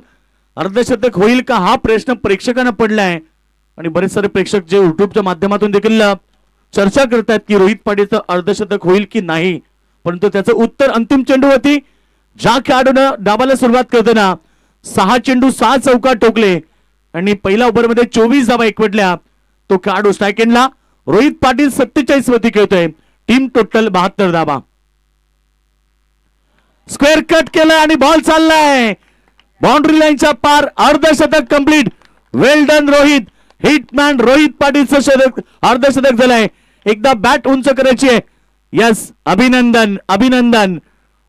अर्धशतक होईल का हा प्रश्न प्रेक्षकांना पडलाय आणि बरेच सारे प्रेक्षक जे युट्यूबच्या माध्यमातून देखील चर्चा करतात की रोहित पाटीलचं अर्धशतक होईल की नाही, परंतु त्याचं उत्तर अंतिम चेंडूवरती ज्या खेळाडूनं डावाला सुरुवात करताना 6 चेंडू 6 चौकार ठोकले आणि पहिल्या ओव्हरमध्ये 24 धावा एकवटल्या, तो खेळाडू स्ट्राईक एंडला. रोहित पाटील 47 वरती खेळतोय. टीम टोटल 72 धावा. स्क्वेअर कट केलाय आणि बॉल चाललाय बाउंड्री लाईनच्या पार. अर्धशतक कंप्लीट. वेल डन रोहित. हिटमॅन रोहित पाटीलचं शतक, अर्धशतक झालंय. एकदा बॅट उंच करायची आहे. यस, अभिनंदन अभिनंदन.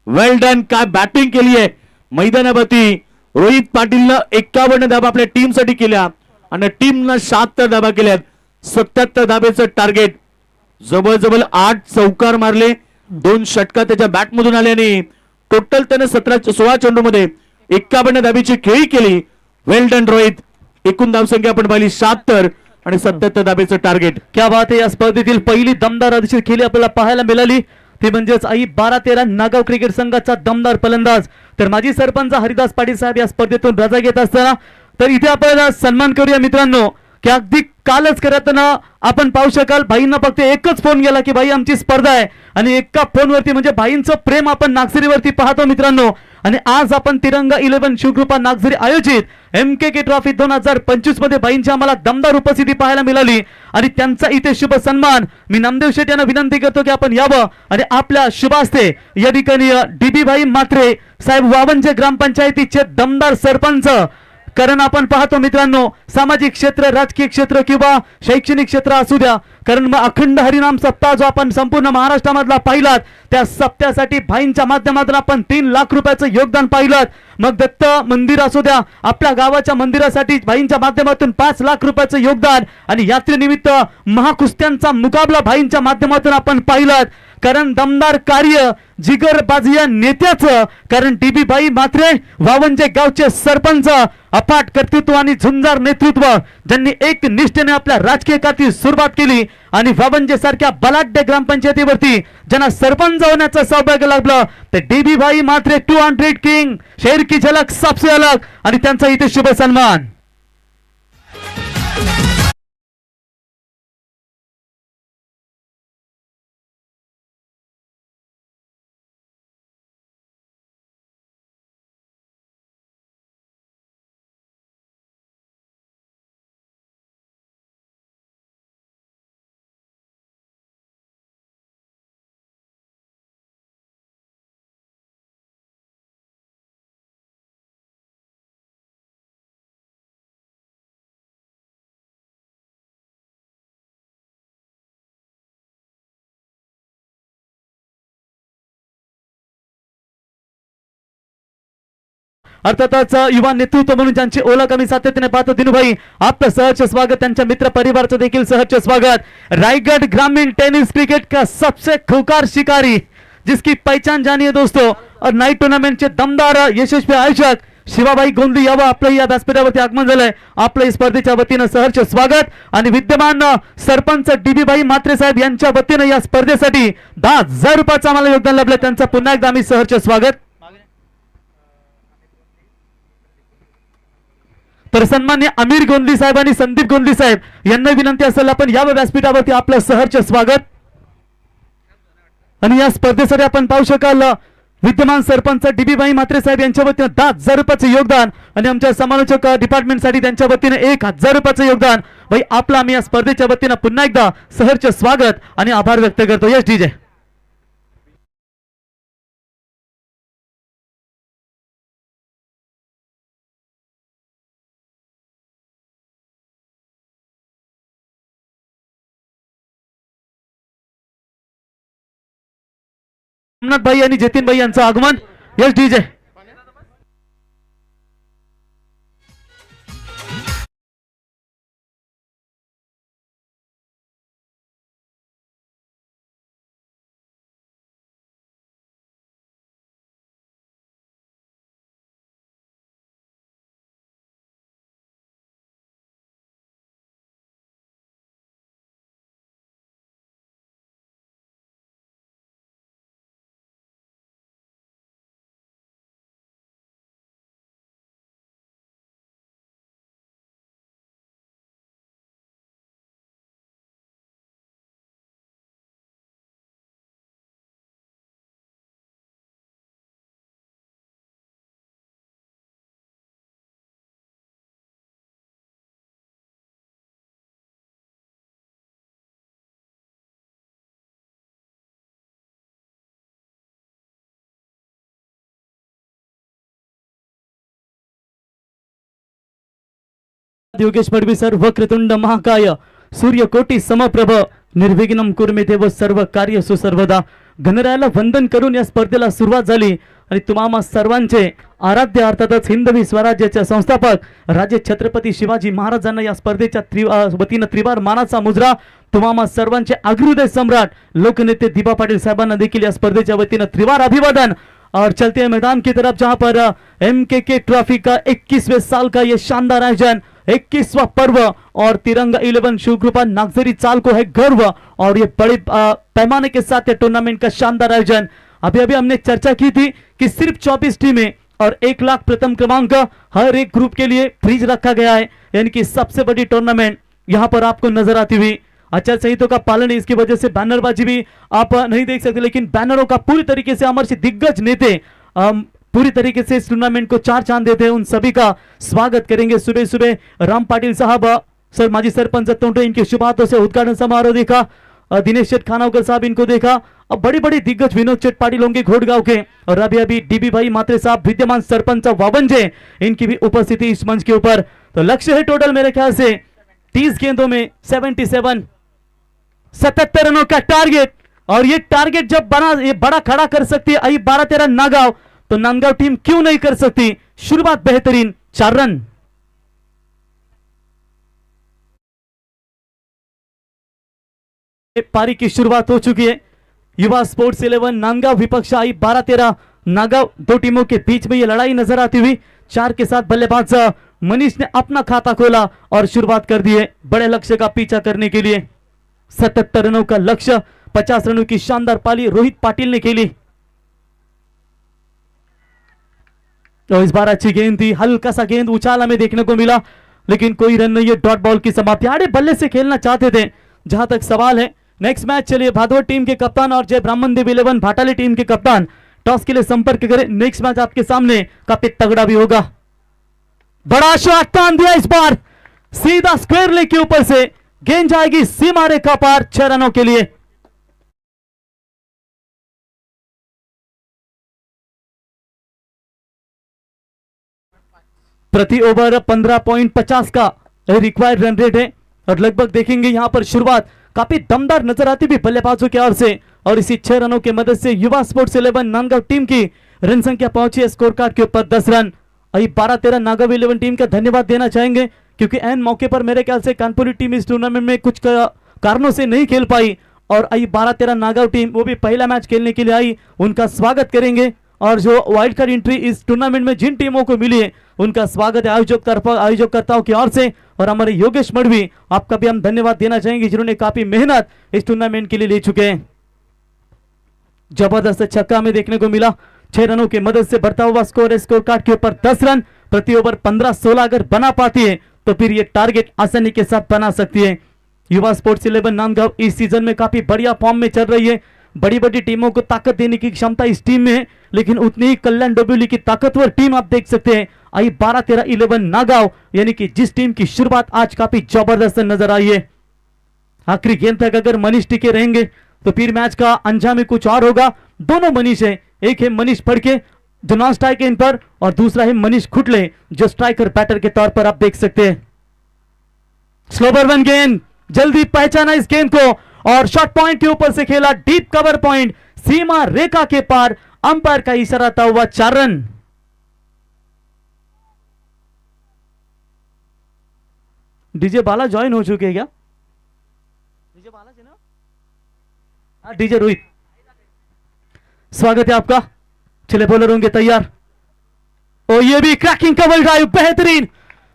वेल डन. काय बॅटिंग केली आहे मैदानावरती. रोहित पाटीलनं 51 धाबा आपल्या टीम साठी केल्या आणि टीमनं 76 धाबा केल्यात. 77 धाब्याचं टार्गेट. जवळजवळ 8 चौकार मारले. 2 षटका त्याच्या बॅट मधून आल्याने टोटल त्याने 16 चेंडूमध्ये 51 धाबीची खेळी केली. वेल डन रोहित. एकूण धावसंख्या आपण पाहिली 76 आणि 77 धाब्याचं टार्गेट. क्या बात आहे. या स्पर्धेतील पहिली दमदार अर्धशतक खेळी आपल्याला पाहायला मिळाली, ती म्हणजेच आई 12-13 नागाव क्रिकेट संघाचा दमदार फलंदाज तर माजी सरपंच हरिदास पाटील साहेब या स्पर्धेतून रजा घेत असताना. तर इथे आपण सन्मान करूया मित्रांनो की अगदी कालच करताना आपण पाहू शकाल भाईंना फक्त एकच फोन गेला की भाई आमची स्पर्धा आहे आणि एका फोनवरती म्हणजे भाईंचं प्रेम आपण नागझरीवरती पाहतो मित्रांनो. आणि आज आपण तिरंगा 11 शिवकृपा नागझरी आयोजित MKK ट्रॉफी 2025 मध्ये भाईंची आम्हाला दमदार उपस्थिती पाहायला मिळाली आणि त्यांचा इथे शुभ सन्मान मी नामदेव शेट यांना विनंती करतो की आपण यावं आणि आपल्या शुभ हस्ते या ठिकाणी DB भाई मात्रे साहेब वावंजे ग्रामपंचायतीचे दमदार सरपंच, कारण आपण पाहतो मित्रांनो सामाजिक क्षेत्र, राजकीय क्षेत्र किंवा शैक्षणिक क्षेत्र असू द्या, कारण अखंड हरिनाम सप्ताह जो आपण संपूर्ण महाराष्ट्रामधला पाहिलात त्या सप्त्यासाठी भाईंच्या माध्यमातून आपण 3 लाख रुपयाचं योगदान पाहिलं. मग दत्त मंदिर असू द्या, आपल्या गावाच्या मंदिरासाठी भाईंच्या माध्यमातून 5 लाख रुपयाचं योगदान आणि यात्रेनिमित्त महाकुस्त्यांचा मुकाबला भाईंच्या माध्यमातून आपण पाहिलात. कारण दमदार कार्य जिगरबाजी या नेत्याचं, कारण डीबी बाई म्हात्रे वावंजे गावचे सरपंच, अफाट कर्तृत्व आणि झुंजार नेतृत्व, ज्यांनी एक निष्ठेने आपल्या राजकीय कारकीर्दीत सुरुवात केली आणि वावंजे सारख्या बलाढ्य ग्रामपंचायतीवरती ज्यांना सरपंच होण्याचं सौभाग्य लाभलं ते डीबी बाई म्हात्रे 200 किंग, शेर की झलक सबसे अलग, आणि त्यांचा इथे शुभ सन्मान. अर्थातच युवा नेतृत्व म्हणून ज्यांची ओळख आम्ही सातत्याने पाहतो, दिनूभाई आपलं सहर्ष स्वागत, त्यांच्या मित्र परिवाराचं देखील सहर्ष स्वागत. रायगढ़ ग्रामीण टेनिस क्रिकेट का सबसे खूंखार शिकारी, जिसकी पहचान जानी है दोस्तों, और नाइट टूर्नामेंट चे दमदार यशस्वी आयोजक शिवाबाई गोंदी यावं आपलं या व्यासपीठावरती आगमन झालंय. आपलं स्पर्धेच्या वतीनं सहर्ष स्वागत. आणि विद्यमान सरपंच डीबी बाई म्हात्रे साहेब यांच्या वतीनं या स्पर्धेसाठी 10,000 रुपयाचं आम्हाला योगदान लाभलं, त्यांचं पुन्हा एकदा आम्ही सहर्ष स्वागत. तर सन्मान्य अमीर गोंदली साहेब आणि संदीप गोंदली साहेब यांना विनंती असेल आपण या व्यासपीठावरती आपलं सहर्ष स्वागत. आणि या स्पर्धेसाठी आपण पाहू शकाल विद्यमान सरपंच डीबी बाई म्हात्रे साहेब यांच्या वतीने 10,000 रुपयाचं योगदान, आणि आमच्या समालोचक डिपार्टमेंटसाठी त्यांच्या वतीने 1,000 रुपयाचं योगदान. भाई आपला आम्ही या स्पर्धेच्या वतीने पुन्हा एकदा सहर्ष स्वागत आणि आभार व्यक्त करतो. यश डीजे. सोमनाथ भाई आणि जतीन भाई यांचं आगमन. Yes DJ. Yogesh Padvi sir, वक्रतुंड महाकाय सूर्यकोटी समप्रभ निर्विघ्नं कुर्मे देव सर्व कार्य सुसर्वदा. गणरायाला वंदन करून या स्पर्धेला सुरुवात झाली आणि तुम्हा सर्वांचे आराध्य अर्थातच हिंदवी स्वराज्याचे संस्थापक राजे छत्रपती शिवाजी महाराजांना या स्पर्धेच्या वतीनं त्रिवार मानाचा मुजरा. तुम्हा सर्वांचे अग्रहृदय सम्राट लोकनेते दिबा पाटील साहेबांना देखील या स्पर्धेच्या वतीनं त्रिवार अभिवादन. और चलते हैं मैदान की तरफ जहां पर MKK ट्रॉफी का 21वें साल का ये शानदार आयोजन, 21वां पर्व, और तिरंगा 11 शिव कृपा नागजरी चाल को है गर्व, और ये बड़े पैमाने के साथ ये टूर्नामेंट का शानदार आयोजन. अभी अभी हमने चर्चा की थी कि सिर्फ 24 टीमें और 1 लाख प्रथम क्रमांक हर एक ग्रुप के लिए फ्रीज रखा गया है, यानी कि सबसे बड़ी टूर्नामेंट यहाँ पर आपको नजर आती हुई. आचार संहिता का पालन है, इसकी वजह से बैनरबाजी भी आप नहीं देख सकते, लेकिन बैनरों का पूरी तरीके से हमारे दिग्गज नेते पूरी तरीके से इस टूर्नामेंट को 4 चांद देते हैं. उन सभी का स्वागत करेंगे. सुबह सुबह राम पाटिल साहब सर माजी सरपंच तोंटे, इनके शुभ हाथों से उद्घाटन समारोह देखा. दिनेश शेठ खानावकर साहब इनको देखा. अब बड़ी बड़ी दिग्गज विनोद चेट पाटिल होंगे घोड़गांव के, और अभी अभी डीबी भाई म्हात्रे साहब विद्यमान सरपंच वावंजे, इनकी भी उपस्थिति इस मंच के ऊपर. तो लक्ष्य है टोटल मेरे ख्याल से 30 गेंदों में 77 रनों का टारगेट, और ये टारगेट जब ये बड़ा खड़ा कर सकती है आई 12-13 नागांव, तो नांदगांव टीम क्यों नहीं कर सकती. शुरुआत बेहतरीन, 4 रन. पारी की शुरुआत हो चुकी है. युवा स्पोर्ट्स 11 नांदगांव विपक्ष आई 12-13 नागांव। दो टीमों के बीच में ये लड़ाई नजर आती हुई। 4 के साथ बल्लेबाज मनीष ने अपना खाता खोला और शुरुआत कर दी है बड़े लक्ष्य का पीछा करने के लिए। 77 रनों का लक्ष्य, 50 रनों की शानदार पाली रोहित पाटिल ने खेली। तो इस बार अच्छी गेंद थी, हल्का सा गेंद उछाला में देखने को मिला, लेकिन कोई रन नहीं है। डॉट बॉल की समाप्ति। आड़े बल्ले से खेलना चाहते थे जहां तक सवाल है। नेक्स्ट मैच चलिए भादवड टीम के कप्तान और जय ब्राह्मण देव 11 भाटाली टीम के कप्तान टॉस के लिए संपर्क करें। नेक्स्ट मैच आपके सामने काफी तगड़ा भी होगा। बड़ा शॉट तान दिया इस बार, सीधा स्क्वायर लेग के ऊपर से गेंद जाएगी सीमा रेखा पार 6 रनों के लिए। प्रति ओवर 15.50 का रिक्वायर्ड रन रेट है और लगभग देखेंगे यहां पर शुरुआत काफी दमदार नजर आती भी बल्लेबाजों की ओर से। और इसी 6 रनों की मदद से युवा स्पोर्ट्स 11 नांदगांव टीम की रन संख्या पहुंची है स्कोर कार्ड के ऊपर 10 रन। अभी 12-13 नागांव 11 टीम का धन्यवाद देना चाहेंगे क्योंकि एन मौके पर मेरे ख्याल से कानपुरी टीम इस टूर्नामेंट में कुछ कारणों से नहीं खेल पाई और आई 12-13 नागांव टीम वो भी पहला मैच खेलने के लिए आई, उनका स्वागत करेंगे। और जो वाइल्ड कार्ड एंट्री इस टूर्नामेंट में जिन टीमों को मिली है उनका स्वागत है आयोजकर्ताओं की ओर से। और हमारे योगेश मड़वी, आपका भी हम धन्यवाद देना चाहेंगे जिन्होंने काफी मेहनत इस टूर्नामेंट के लिए ले चुके हैं। जबरदस्त छक्का में देखने को मिला। 6 रनों की मदद से बढ़ता हुआ स्कोर है स्कोर कार्ड के ऊपर 10 रन। प्रति ओवर 15-16 अगर बना पाती है तो फिर ये टारगेट आसानी के साथ बना सकती है। युवा स्पोर्ट्स 11 नांदगांव इस सीजन में काफी बढ़िया फॉर्म में चल रही है। बड़ी बड़ी टीमों को ताकत देने की क्षमता इस टीम में है, लेकिन उतनी ही कल्याण डोंबिवली की ताकतवर टीम आप देख सकते हैं आई 12-13 11 नागांव, यानी कि जिस टीम की शुरुआत आज काफी जबरदस्त नजर आई है। आखिरी गेंद तक अगर मनीष टिके रहेंगे तो फिर मैच का अंजाम कुछ और होगा। दोनों मनीष है, एक है मनीष फड़के जो नॉन स्ट्राइक इन पर और दूसरा है मनीष खुटले जो स्ट्राइकर बैटर के तौर पर आप देख सकते हैं। स्लोवर वन गेंद, जल्दी पहचाना इस गेंद को और शॉट पॉइंट के ऊपर से खेला, डीप कवर पॉइंट सीमा रेखा के पार, अंपायर का इशारा था हुआ 4 रन। डीजे बाला ज्वाइन हो चुके हैं क्या? डीजे बाला जी ना? हाँ डीजे रोहित, स्वागत है आपका। चले बॉलर होंगे तैयार और ये भी क्रैकिंग कवर ड्राइव, बेहतरीन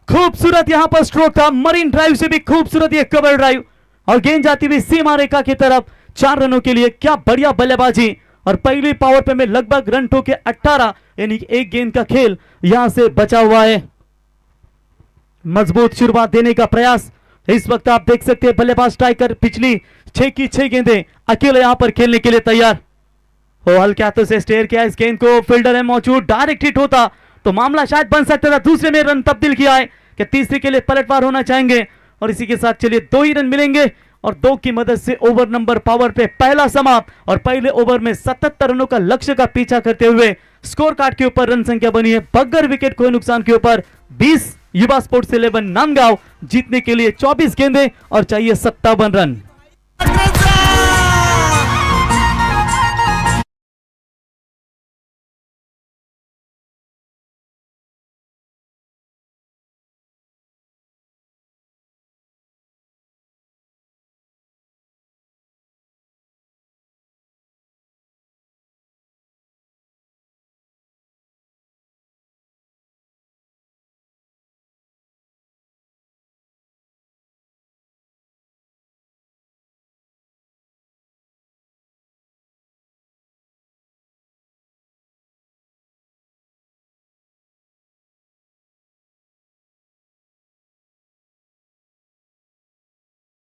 खूबसूरत यहां पर स्ट्रोक था। मरीन ड्राइव से भी खूबसूरत ये कवर ड्राइव और गेंद जाती हुई सीमा रेखा की तरफ 4 रनों के लिए। क्या बढ़िया बल्लेबाजी और पहली पावर पे में लगभग रन ठोके 18, यानी कि एक गेंद का खेल यहां से बचा हुआ है। मजबूत शुरुआत देने का प्रयास इस वक्त आप देख सकते हैं। बल्लेबाज स्ट्राइकर पिछली 6 की 6 गेंदें अकेले यहां पर खेलने के लिए तैयार। हल्के हाथों से स्टेयर किया इस गेंद को, फील्डर है मौजूद, डायरेक्ट हिट होता तो मामला शायद बन सकता था। दूसरे में रन तब्दील किया है कि तीसरे के लिए पलटवार होना चाहेंगे और इसी के साथ चलिए 2 ही रन मिलेंगे और 2 की मदद से ओवर नंबर पावर पे पहला समाप्त। और पहले ओवर में 77 रनों का लक्ष्य का पीछा करते हुए स्कोर कार्ड के ऊपर रन संख्या बनी है बगैर विकेट कोई नुकसान के ऊपर 20। युवा स्पोर्ट्स 11 नांदगांव जीतने के लिए 24 गेंदें और चाहिए 57 रन।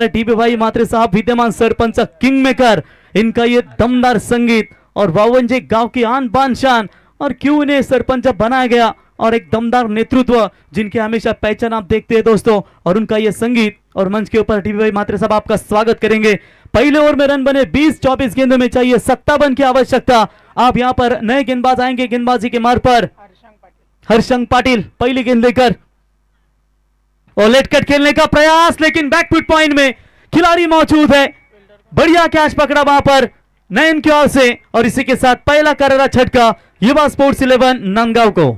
डीबी भाई मात्रे साहब विद्यमान सरपंच किंग मेकर, इनका ये दमदार संगीत और वावंजे गांव की आन बान शान और क्यों इन्हें सरपंच बनाया गया और एक दमदार नेतृत्व जिनके हमेशा पहचान आप देखते हैं दोस्तों। और उनका ये संगीत और मंच के ऊपर डीबी भाई मात्रे साहब आपका स्वागत करेंगे। पहले ओवर में रन बने 20, 24 गेंदों में चाहिए 57 की आवश्यकता। आप यहां पर नए गेंदबाज आएंगे गेंदबाजी के मार्ग पर। हर्षंग पाटिल पहली गेंद लेकर और लेट कट खेलने का प्रयास, लेकिन बैकफुट पॉइंट में खिलाड़ी मौजूद है। बढ़िया कैच पकड़ा वहां पर नयन की ओर से और इसी के साथ पहला करारा छटका युवा स्पोर्ट्स 11 नांदगांव को।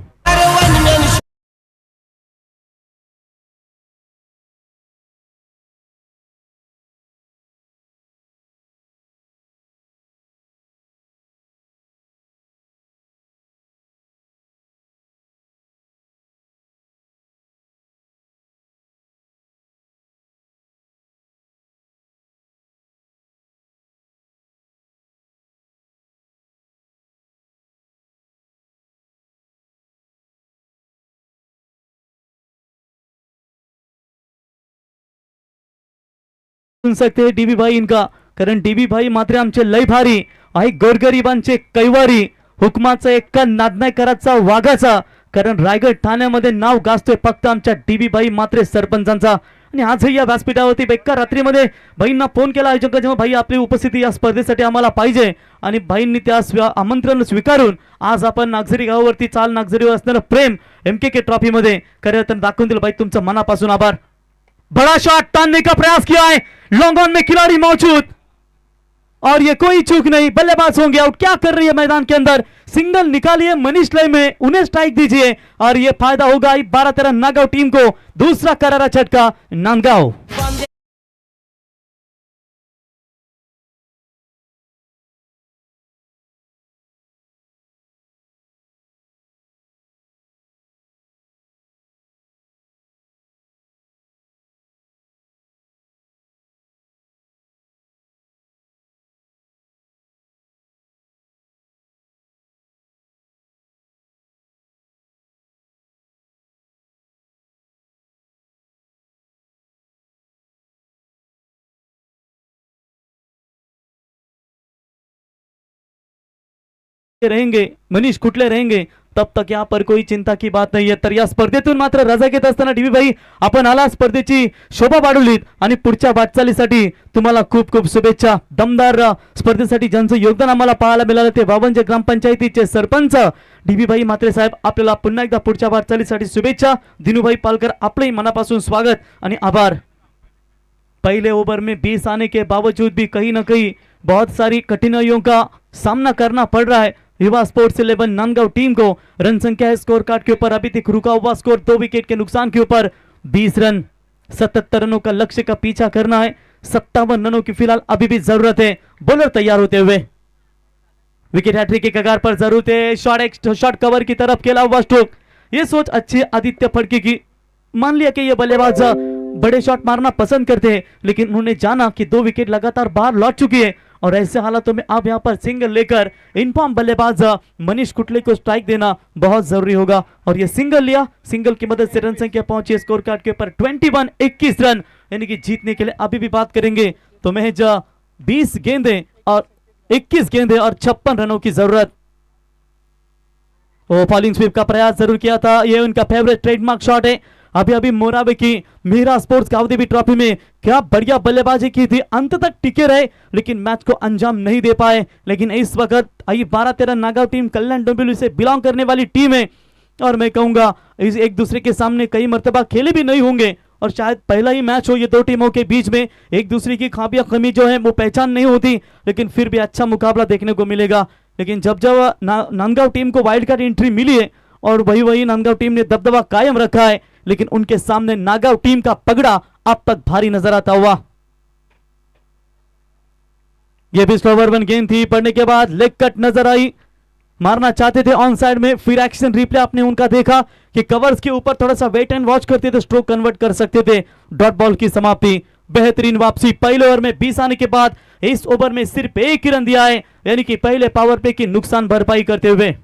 सुन सकते हैं डीबी भाई इनका, कारण डीबी भाई मात्र आमचे लय भारी आहे, गोरगरिबांचे कैवारी, हुकमाचा एक्का नाद नाही करायचा वाघाचा, कारण रायगड ठाण्यामध्ये नाव गाजतोय फक्त आमच्या डीबी भाई मात्रे सरपंचांचा. आणि आजही या व्यासपीठावरती बेकार रात्रीमध्ये भाईंना फोन केला आयोजक, जेव्हा भाई आपली उपस्थिती या स्पर्धेसाठी आम्हाला पाहिजे, आणि भाईंनी त्या आमंत्रण स्वीकारून आज आपण नागझरी गावावरती चाल नागझरीवर असणारं प्रेम MKK ट्रॉफी मध्ये खरं तर दाखवून दिलं. भाई तुमचं मनापासून आभार. बड़ा शॉट टानने का प्रयास किया है, लॉन्ग ऑन में खिलाड़ी मौजूद और ये कोई चूक नहीं, बल्लेबाज होंगे आउट. क्या कर रही है मैदान के अंदर, सिंगल निकालिए मनीष लय में, उन्हें स्ट्राइक दीजिए और ये फायदा होगा 12-13 नागांव टीम को. दूसरा करारा झटका नांदगांव. रहेंगे मनीष कुठले रहेंगे तब तक यहाँ पर कोई चिंता की बात नाही आहे. तर या स्पर्धेतून मात्र रजा घेत असताना डीबी भाई आपण आला, स्पर्धेची शोभा वाढवलीत आणि पुढच्या वाटचालीसाठी तुम्हाला खूप खूप शुभेच्छा. दमदार स्पर्धेसाठी ज्यांचं योगदान आम्हाला पाहायला मिळालं ते वावंज ग्रामपंचायतीचे सरपंच डीबी भाई मात्रे साहेब, आपल्याला पुन्हा एकदा पुढच्या वाटचालीसाठी शुभेच्छा. दिनूभाई पालकर आपले मनापासून स्वागत आणि आभार. पहले ओवर में 20 आने के बावजूद भी कहीं ना कहीं बहुत सारी कठिनाइयों का सामना करना पड़ रहा है युवा स्पोर्ट्स 11 नांदगांव टीम को. रन संख्या है स्कोर कार्ड के ऊपर अभी तक रुका हुआ स्कोर 2 विकेट के नुकसान के ऊपर 20 रन, 77 रनों का लक्ष्य का पीछा करना है. 57 रनों की फिलहाल अभी भी जरूरत है. बॉलर तैयार होते हुए विकेट हैट्रिक के कगार पर जरूरत है. शॉट कवर की तरफ खेला हुआ स्ट्रोक, ये सोच अच्छी आदित्य फड़के की. मान लिया कि ये बल्लेबाज बड़े शॉट मारना पसंद करते हैं, लेकिन उन्होंने जाना कि 2 विकेट लगातार बाहर लौट चुकी है और ऐसे हालातों में अब यहां पर सिंगल लेकर इनफॉर्म बल्लेबाज मनीष कुटले को स्ट्राइक देना बहुत जरूरी होगा. और ये सिंगल लिया, सिंगल की मदद से रन संख्या पहुंची स्कोर कार्ड के ऊपर 21 रन, यानी कि जीतने के लिए अभी भी बात करेंगे तो महज 20 गेंदें और 21 गेंदें और 56 रनों की जरूरत. वो फॉलिंग स्वीप का प्रयास जरूर किया था, ये उनका फेवरेट ट्रेडमार्क शॉट है. अभी अभी मोराबे की मीरा स्पोर्ट्स कावदेवी ट्रॉफी में क्या बढ़िया बल्लेबाजी की थी, अंत तक टिके रहे लेकिन मैच को अंजाम नहीं दे पाए. लेकिन इस वक्त आई 12-13 नागांव टीम कल्याण डोंबिवली से बिलोंग करने वाली टीम है और मैं कहूंगा इस एक दूसरे के सामने कई मर्तबा खेले भी नहीं होंगे और शायद पहला ही मैच हो ये दो टीमों के बीच में. एक दूसरे की खामियां कमी जो है वो पहचान नहीं होती, लेकिन फिर भी अच्छा मुकाबला देखने को मिलेगा. लेकिन जब जब नांदगांव टीम को वाइल्ड कार्ड एंट्री मिली है और वही नांदगांव टीम ने दबदबा कायम रखा है, लेकिन उनके सामने नागांव टीम का पगड़ा अब तक भारी नजर आता हुआ. यह भी स्लोवर वन गेंद थी, पड़ने के बाद लेग कट नजर आई, मारना चाहते थे ऑन साइड में. फिर एक्शन रिप्ले आपने उनका देखा कि कवर्स के ऊपर थोड़ा सा वेट एंड वॉच करते थे, स्ट्रोक कन्वर्ट कर सकते थे. डॉट बॉल की समाप्ति, बेहतरीन वापसी. पहले ओवर में 20 आने के बाद इस ओवर में सिर्फ 1 ही रन दिया है, यानी कि पहले पावर प्ले की नुकसान भरपाई करते हुए.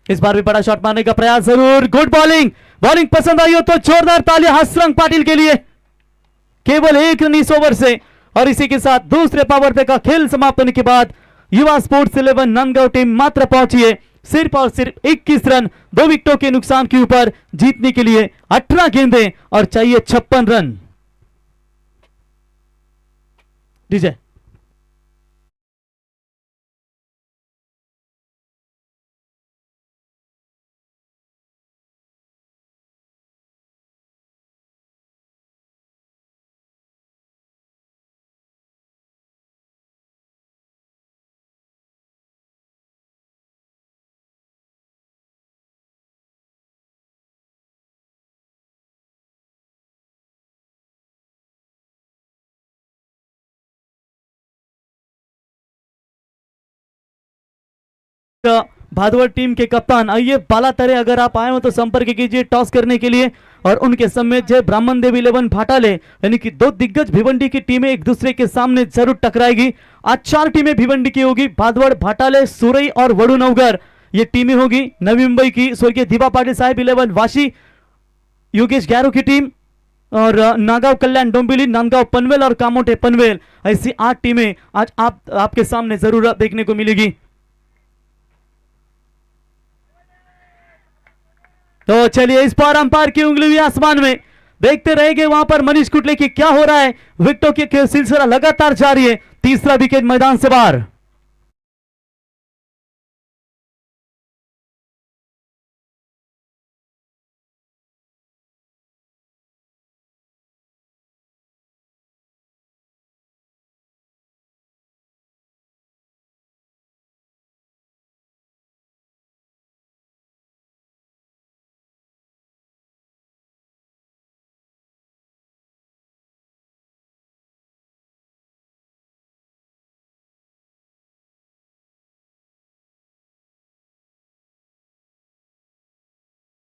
इस बार भी बड़ा शॉट मारने का प्रयास जरूर. गुड बॉलिंग, बॉलिंग पसंद आई हो तो जोरदार तालियां हसरंग पाटिल के लिए. केवल 1 रन इस ओवर से और इसी के साथ दूसरे पावर प्ले का खेल समाप्त होने के बाद युवा स्पोर्ट्स 11 नांदगांव टीम मात्र पहुंची है सिर्फ और सिर्फ 21 रन 2 विकेटों के नुकसान के ऊपर. जीतने के लिए 18 गेंदें और चाहिए 56 रन. डीजे भादवड़ टीम के कप्तान आइए बाला तरे, अगर आप आए हो तो संपर्क कीजिए टॉस करने के लिए. और उनके समेत जय ब्राह्मण देव 11 भाटाले, यानी कि 2 दिग्गज भिवंडी की टीमें एक दूसरे के सामने जरूर टकराएगी. आज 4 टीमें भिवंडी की होगी, भादवड़, भाटाले, सुरई और वडूनवगर ये टीमें होगी. नवी मुंबई की स्वर्गीय दिवा पाटिल साहब 11 वाशी, योगेश गैरो की टीम, और नागांव कल्याण डोंबिवली, नांदगांव पनवेल और कामोठे पनवेल, ऐसी 8 टीमें आज आपके सामने जरूर देखने को मिलेगी। तो चलिए इस बार अंपायर की उंगली हुई आसमान में, देखते रहेंगे वहां पर मनीष कुटले की क्या हो रहा है। विकेटों के सिलसिला लगातार जारी है, तीसरा विकेट मैदान से बाहर।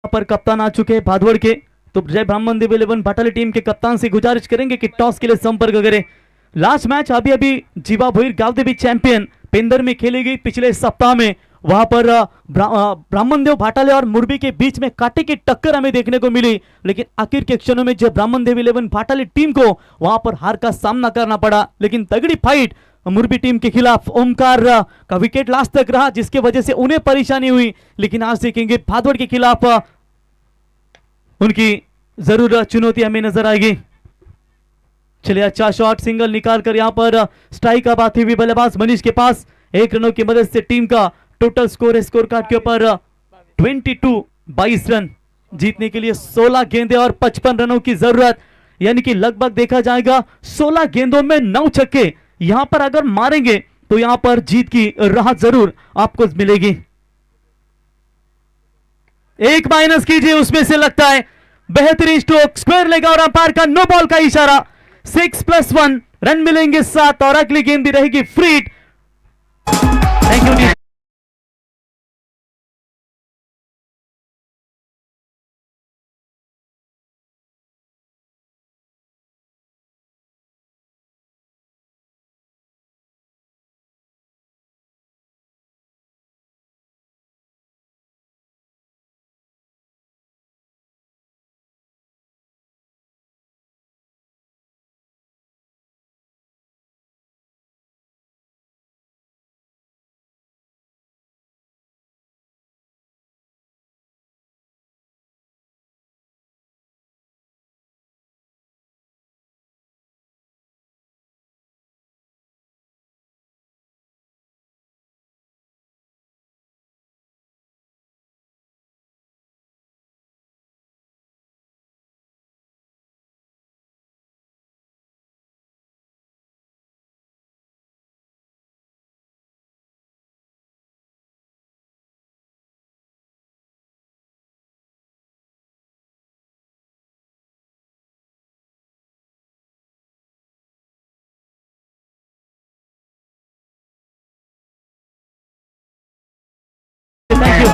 पर कप्तान आ चुके हैं भादवड़ के, तो जय ब्राह्मण देव 11 भाटाली टीम के कप्तान से गुजारिश करेंगे कि टॉस के लिए संपर्क करें। लास्ट मैच अभी अभी जीवा भोईर गावदेवी चैंपियन पेंदर में खेली गई पिछले सप्ताह में, वहां पर ब्राह्मण देव भाटाले और मुरबी के बीच में कांटे की टक्कर हमें देखने को मिली, लेकिन आखिर के क्षणों में जब ब्राह्मण देव 11 भाटाले टीम को वहां पर हार का सामना करना पड़ा, लेकिन तगड़ी फाइट मुरबी टीम के खिलाफ ओमकार का विकेट लास्ट तक रहा, जिसकी वजह से उन्हें परेशानी हुई। लेकिन आज देखेंगे भादवड़ के खिलाफ उनकी जरूर चुनौती हमें नजर आएगी। चलिए अच्छा शॉट सिंगल निकालकर यहां पर स्ट्राइक अब आती हुई बल्लेबाज मनीष के पास, 1 रनों की मदद से टीम का टोटल स्कोर कार्ड के ऊपर 22 रन, जीतने के लिए 16 गेंदे और 55 रनों की जरूरत, यानी कि लगभग देखा जाएगा 16 गेंदों में 9 छक्के यहां पर अगर मारेंगे तो यहां पर जीत की राहत जरूर आपको मिलेगी। एक माइनस कीजिए, उसमें से लगता है बेहतरीन स्ट्रोक, स्क्वायर लेगा और अंपायर का नो बॉल का इशारा। 6+1 रन मिलेंगे 7 और अगली गेंद भी रहेगी free hit. Thank you. Thank you.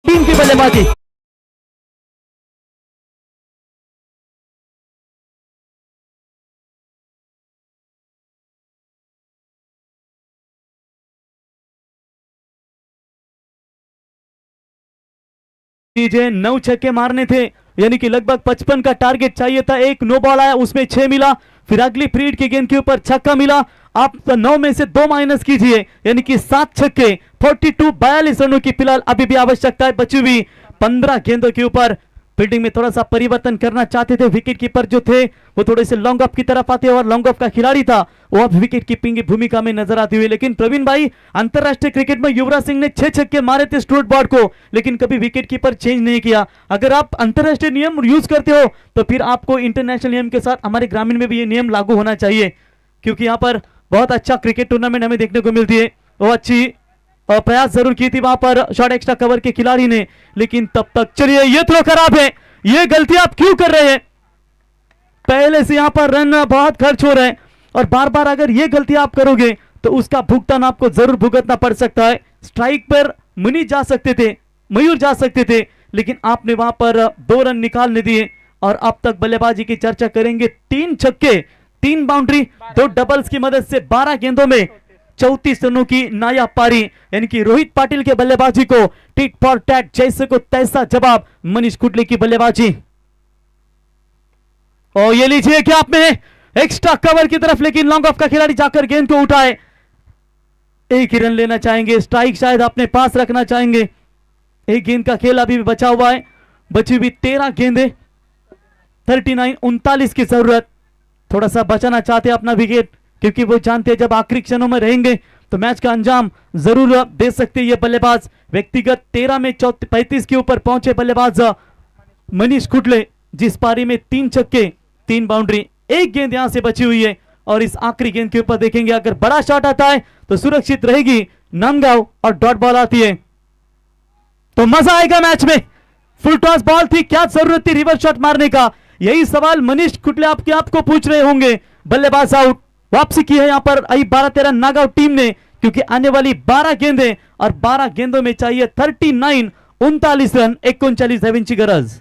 Team की बल्लेबाजी, कीजिए 9 छक्के मारने थे, यानी कि लगभग 55 का टारगेट चाहिए था। एक नो बॉल आया, उसमें 6 मिला, फिर अगली फ्रीड की गेंद के ऊपर छक्का मिला। आप 9 में से 2 माइनस कीजिए, यानी कि 7 छक्के, 42 रनों की फिलहाल अभी भी आवश्यकता है बची हुई 15 गेंदों के ऊपर। फील्डिंग में थोड़ा सा परिवर्तन करना चाहते थे, विकेट कीपर जो थे वो थोड़े से लॉन्ग ऑफ की तरफ आते और लॉन्ग ऑफ का खिलाड़ी था वो अब विकेट कीपिंग की भूमिका में नजर आती हुई। लेकिन प्रवीण भाई, अंतरराष्ट्रीय क्रिकेट में युवराज सिंह ने 6 छक्के मारे थे स्टुअर्ट ब्रॉड को, लेकिन कभी विकेट कीपर चेंज नहीं किया। अगर आप अंतरराष्ट्रीय नियम यूज करते हो तो फिर आपको इंटरनेशनल नियम के साथ हमारे ग्रामीण में भी ये नियम लागू होना चाहिए, क्योंकि यहाँ पर बहुत अच्छा क्रिकेट टूर्नामेंट हमें देखने को मिलती है। वो अच्छी प्रयास जरूर की थी वहां पर शॉर्ट एक्स्ट्रा कवर के खिलाड़ी ने, लेकिन तब तक चलिए ये थ्रो खराब है, ये गलती आप क्यों कर रहे हैं? पहले से यहां पर रन बहुत खर्च हो रहे हैं और बार बार अगर ये गलती आप करोगे तो उसका भुगतान आपको जरूर भुगतना पड़ सकता है। स्ट्राइक पर मनीष जा सकते थे, मयूर जा सकते थे, लेकिन आपने वहां पर 2 रन निकालने दिए और अब तक बल्लेबाजी की चर्चा करेंगे। 3 छक्के, 3 बाउंड्री, 2 डबल्स की मदद से 12 गेंदों में 34 रनों की नायाब पारी। यानी कि रोहित पाटिल के बल्लेबाजी को टिट फॉर टैट, जैसे को तैसा जवाब मनीष कुटले की बल्लेबाजी। और ये लीजिए क्या आप में एक्स्ट्रा कवर की तरफ, लेकिन लॉन्ग ऑफ का खिलाड़ी जाकर गेंद को उठाए। एक ही रन लेना चाहेंगे, स्ट्राइक शायद अपने पास रखना चाहेंगे। एक गेंद का खेल अभी भी बचा हुआ है, बची हुई 13 गेंदें, 39 की जरूरत। थोड़ा सा बचाना चाहते हैं अपना विकेट, क्योंकि वो जानते हैं जब आखिरी क्षणों में रहेंगे तो मैच का अंजाम जरूर दे सकते हैं ये बल्लेबाज। व्यक्तिगत 13 में 35 के ऊपर पहुंचे बल्लेबाज मनीष कुटले, जिस पारी में 3 छक्के, 3 बाउंड्री, 1 गेंद यहां से बची हुई है। और इस आखिरी गेंद के ऊपर देखेंगे अगर बड़ा शॉट आता है तो सुरक्षित रहेगी नांदगांव और डॉट बॉल आती है तो मजा आएगा मैच में। फुल टॉस बॉल थी, क्या जरूरत थी रिवर्स शॉट मारने का? यही सवाल मनीष कुटले आपको पूछ रहे होंगे। बल्लेबाज आउट, वापसी की है यहां पर आई 12-13 नागांव टीम ने, क्योंकि आने वाली 12 गेंदें और 12 गेंदों में चाहिए 39 रन, 39 धावांची गरज।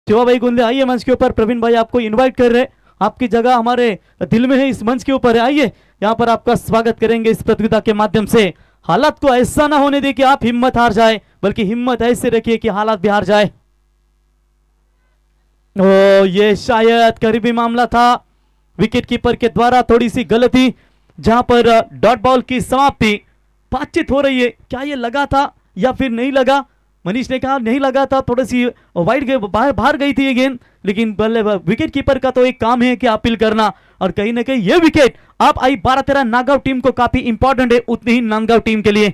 शिवा भाई गुंदे आइए मंच के ऊपर, प्रवीण भाई आपको इनवाइट कर रहे हैं, आपकी जगह हमारे दिल में है, इस मंच के ऊपर है, आइए यहां पर आपका स्वागत करेंगे इस प्रतियोगिता के माध्यम से। हालात को ऐसा ना होने दे कि आप हिम्मत हार जाए, बल्कि हिम्मत ऐसे रखिए कि हालात भी हार जाए। ओ ये शायद करीबी मामला था, विकेट कीपर के द्वारा थोड़ी सी गलती, जहां पर डॉट बॉल की समाप्ति। बातचीत हो रही है, क्या ये लगा था या फिर नहीं लगा? मनीष ने कहा नहीं लगा था, थोड़ी सी वाइड बाहर गई थी ये गेंद, लेकिन बल्ले विकेट कीपर का तो एक काम है कि अपील करना, और कहीं ना कहीं ये विकेट आप आई 12-13 नागांव टीम को काफी इंपॉर्टेंट है, उतनी ही नांदगांव टीम के लिए।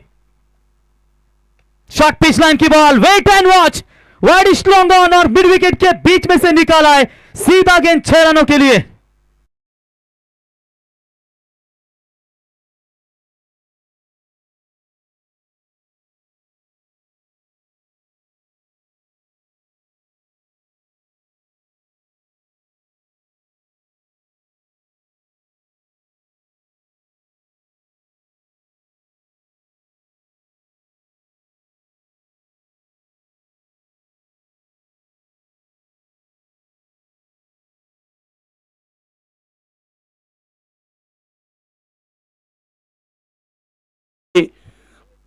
शॉर्ट पिच लाइन की ball, wait and watch, wide long on और मिड विकेट के बीच में से निकाला है, सीधा गेंद 6 रनों के लिए।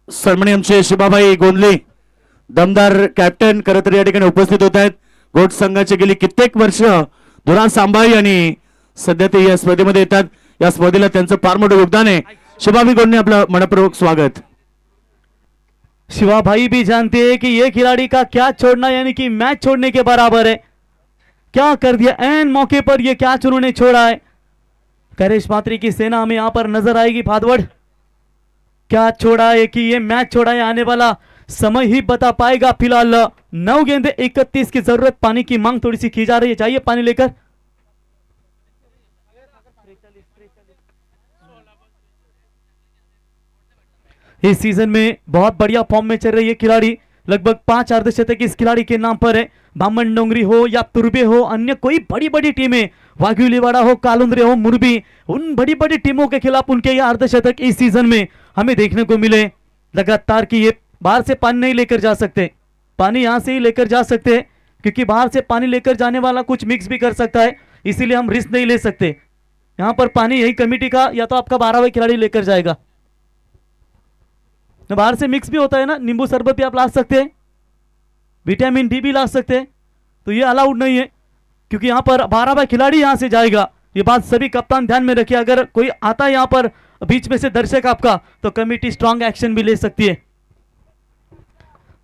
सन्माननीय आमचे शिवाभाई गोंदले दमदार कॅप्टन खरं तर या ठिकाणी उपस्थित होत आहेत। गोट संघाची गेली कित्येक वर्ष धुरा सांभाळी आणि सध्या ते या स्पर्धेमध्ये येतात। या स्पर्धेला त्यांचं फार मोठं योगदान आहे। शिवाभाई गोंदले आपलं मनपूर्वक स्वागत। शिवा भाई भी जानते हैं कि ये खिलाड़ी का क्या छोड़ना यानी कि मैच छोड़ने के बराबर है। क्या कर दिया एन मौके पर, ये कैच उन्होंने छोड़ा है। करेश मात्री की सेना हमें यहां पर नजर आएगी। भादवड़ क्या छोड़ा है कि ये मैच छोड़ा है, आने वाला समय ही बता पाएगा। फिलहाल 9 गेंदे 31 की जरूरत, पानी की मांग थोड़ी सी की जा रही है, चाहिए पानी लेकर। इस सीजन में बहुत बढ़िया फॉर्म में चल रही है खिलाड़ी, लगभग 5 अर्धशतक इस खिलाड़ी के नाम पर है। बामन डोंगरी हो या तुर्बे हो, अन्य कोई बड़ी बड़ी टीमें, वाघुलीवाड़ा हो, कालुंद्रे हो, मुरबी, उन बड़ी बड़ी टीमों के खिलाफ उनके ये अर्धशतक इस सीजन में हमें देखने को मिले लगातार। कि ये बाहर से पानी नहीं लेकर जा सकते, पानी यहां से ही लेकर जा सकते हैं, क्योंकि बाहर से पानी लेकर जाने वाला कुछ मिक्स भी कर सकता है, इसीलिए हम रिस्क नहीं ले सकते। यहां पर पानी यही कमेटी का या तो आपका 12वां खिलाड़ी लेकर जाएगा। बाहर से मिक्स भी होता है ना, नींबू शरबत भी आप ला सकते हैं, विटामिन डी भी ला सकते हैं, तो ये अलाउड नहीं है, क्योंकि यहाँ पर 12वां खिलाड़ी यहाँ से जाएगा। ये बात सभी कप्तान ध्यान में रखिए, अगर कोई आता है यहाँ पर बीच में से दर्शक आपका, तो कमेटी स्ट्रांग एक्शन भी ले सकती है।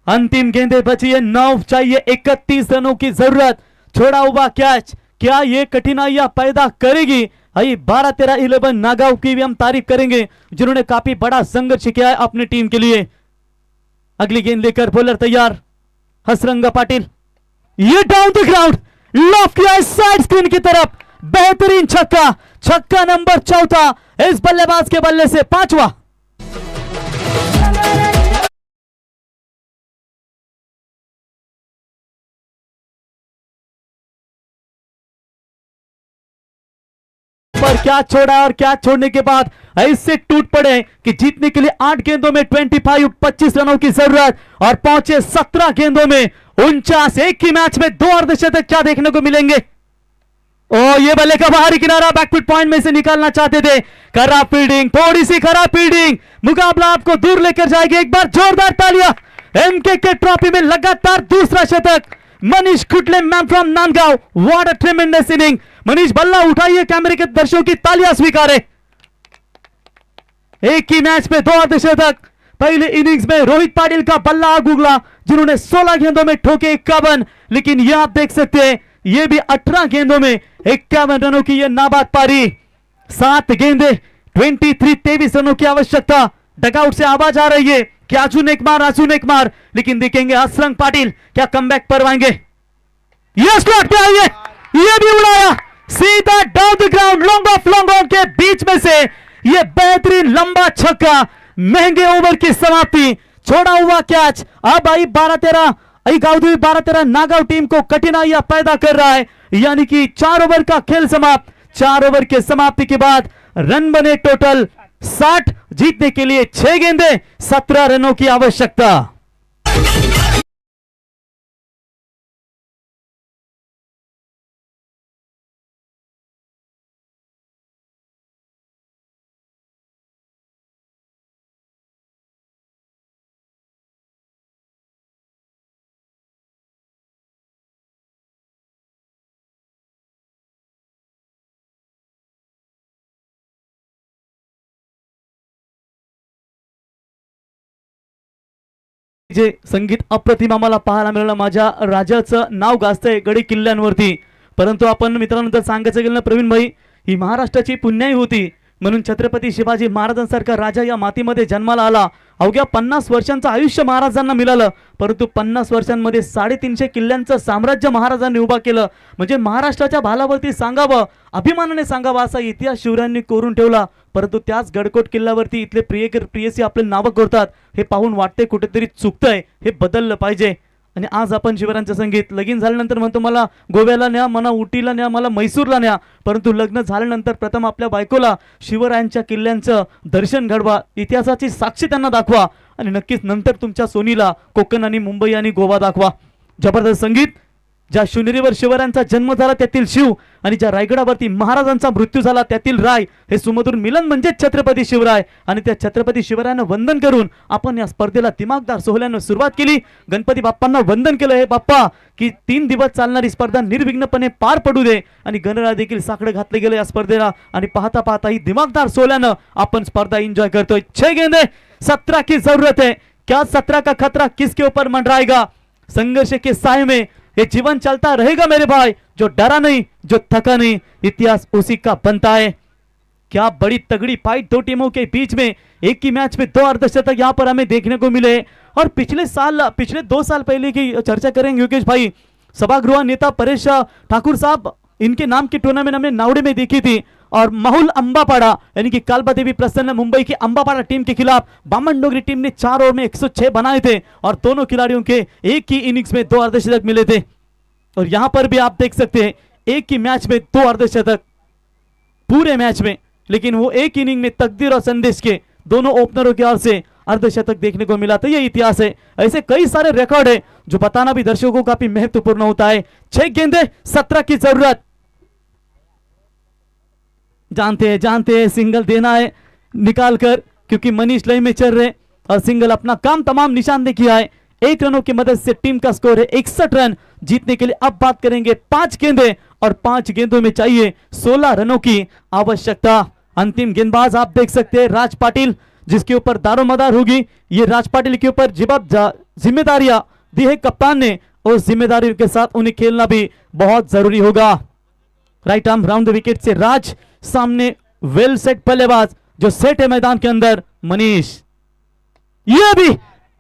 अंतिम गेंदे बची है, 9 चाहिए, 31 रनों की जरूरत। छोड़ा हुआ कैच, क्या ये कठिनाइयां पैदा करेगी? 12-13-11 नागांव की भी हम तारीफ करेंगे, जिन्होंने काफी बड़ा संघर्ष किया है अपनी टीम के लिए। अगली गेंद लेकर बॉलर तैयार, हसरंगा पाटिल, ये डाउन द ग्राउंड, लॉफ किया है साइड स्क्रीन की तरफ, बेहतरीन छक्का, छक्का नंबर 4 इस बल्लेबाज के बल्ले से, 5वां। पर क्या छोड़ा, और क्या छोड़ने के बाद ऐसे टूट पड़े कि जीतने के लिए 8 गेंदों में 25 रनों की जरूरत, और पहुंचे 17 गेंदों में 49। एक ही मैच में 2 अर्धशतक क्या देखने को मिलेंगे? ओ, ये बल्ले का बाहरी किनारा, बैकफुट पॉइंट में से निकालना चाहते थे, खराब फील्डिंग, थोड़ी सी खराब फील्डिंग, मुकाबला आपको दूर लेकर जाएगी। एक बार जोरदार तालियां, एमकेके ट्रॉफी में लगातार दूसरा शतक, Manish Khutle man from Nandgaon, what a tremendous inning. Manish बल्ला उठाइए, कैमरे के दर्शकों की तालियां स्वीकारे। एक ही मैच में 2 अर्धशतक। पहले इनिंग्स में रोहित पाटिल का बल्ला आग उगला, जिन्होंने 16 गेंदों में ठोके 51, लेकिन यह आप देख सकते हैं, यह भी 18 गेंदों में 51 रनों की यह नाबाद पारी। 7 गेंदे 23 रनों की आवश्यकता। डगआउट से आवाज आ रही है कि आजू एक मार, लेकिन देखेंगे हसरंग पाटिल क्या कमबैक करवाएंगे। यह स्लॉट पे आइए, यह भी उड़ाया सीधा down the ground, long on के बीच में से यह बेहतरीन लंबा छक्का, महंगे ओवर की समाप्ति। छोड़ा हुआ कैच, अब आई 12-13 नागांव टीम को कठिनाइयां पैदा कर रहा है, यानी कि 4 ओवर का खेल समाप्त। 4 ओवर के समाप्ति के बाद रन बने टोटल 60, जीतने के लिए 6 गेंदे 17 रनों की आवश्यकता। जे संगीत अप्रतिम आम्हाला पाहायला मिळालं, माझ्या राजाचं नाव गाजतंय गडी किल्ल्यांवरती, परंतु आपण मित्रांनो तर सांगायचं गेलं ना प्रवीण भाई, ही महाराष्ट्राची पुण्याई होती, म्हणून छत्रपती शिवाजी महाराजांसारखा राजा या मातीमध्ये जन्माला आला। अवघ्या 50 वर्षांचं आयुष्य महाराजांना मिळालं, परंतु 50 वर्षांमध्ये 350 किल्ल्यांचं साम्राज्य महाराजांनी उभा केलं। म्हणजे महाराष्ट्राच्या भालावरती सांगावं, अभिमानाने सांगावं असा इतिहास शिवरायांनी कोरून ठेवला, परंतु त्याच गडकोट किल्ल्यावरती इथले प्रियसी आपले नावं करतात। हे पाहून वाटते कुठेतरी चुकतंय, हे बदललं पाहिजे। आणि आज आपण शिवरायांचं संगीत, लगीन झाल्यानंतर म्हणतो मला गोव्याला न्या, मला उटीला न्या, मला मैसूरला न्या, परंतु लग्न झाल्यानंतर प्रथम आपल्या बायकोला शिवरायांच्या किल्ल्यांचं दर्शन घडवा, इतिहासाची साक्षी त्यांना दाखवा, आणि नक्कीच नंतर तुमच्या सोनीला कोकण आणि मुंबई आणि गोवा दाखवा। जबरदस्त संगीत, ज्या शिवनेरीवर शिवरायांचा जन्म झाला त्यातील शिव, आणि ज्या रायगडावरती महाराजांचा मृत्यू झाला त्यातील राय, हे सुमधुर मिलन म्हणजे छत्रपती शिवराय। आणि त्या छत्रपती शिवरायांना वंदन करून आपण या स्पर्धेला दिमागदार सोहळ्यानं सुरुवात केली। गणपती बाप्पांना वंदन केलं, हे बाप्पा की 3 दिवस चालणारी स्पर्धा निर्विघ्नपणे पार पडू दे, आणि गणराया देखील साकडं घातले गेले या स्पर्धेला, आणि पाहता पाहता ही दिमागदार सोहळ्यानं आपण स्पर्धा एंजॉय करतोय। 6 गेंदे 17 की जरूरत है, क्या 17 का खतरा किसके ऊपर मंडराएगा? संघर्ष के साय में ये जीवन चलता रहेगा मेरे भाई, जो डरा नहीं, जो थका नहीं, इतिहास उसी का बनता है। क्या बड़ी तगड़ी फाइट 2 टीमों के बीच में, एक ही मैच में 2 अर्धशतक यहाँ पर हमें देखने को मिले। और पिछले 2 साल पहले की चर्चा करेंगे योगेश भाई, सभागृह नेता परेश ठाकुर साहब, इनके नाम की टूर्नामेंट हमने नावड़े में देखी थी, और माहुल अंबापाड़ा यानी कि कालबा देवी प्रसन्न मुंबई की अंबापाड़ा टीम के खिलाफ बामन डोगरी टीम ने 4 ओवर में 106 बनाए थे, और दोनों खिलाड़ियों के एक ही इनिंग्स में 2 अर्धशतक मिले थे। और यहां पर भी आप देख सकते हैं, एक ही मैच में 2 अर्धशतक पूरे मैच में, लेकिन वो एक इनिंग में तकदीर और संदेश के दोनों ओपनरों की ओर से अर्धशतक देखने को मिला। तो ये इतिहास है, ऐसे कई सारे रिकॉर्ड है जो बताना भी दर्शकों को काफी महत्वपूर्ण होता है। 6 गेंदे 17 की जरूरत, जानते हैं सिंगल देना है निकाल कर, क्योंकि मनीष लय में चल रहे, और सिंगल अपना काम तमाम निशान ने किया है। 1 रनों की मदद से टीम का स्कोर है 61 रन, जीतने के लिए अब बात करेंगे 5 गेंदें और 5 गेंदों में चाहिए 16 रनों की आवश्यकता। अंतिम गेंदबाज आप देख सकते हैं राज पाटिल, जिसके ऊपर दारोमदार होगी। ये राज पाटिल के ऊपर जिम्मेदारियां दी है कप्तान ने, और जिम्मेदारियों के साथ उन्हें खेलना भी बहुत जरूरी होगा। Right arm round the wicket से राज, सामने वेल सेट बल्लेबाज जो सेट है मैदान के अंदर मनीष। ये भी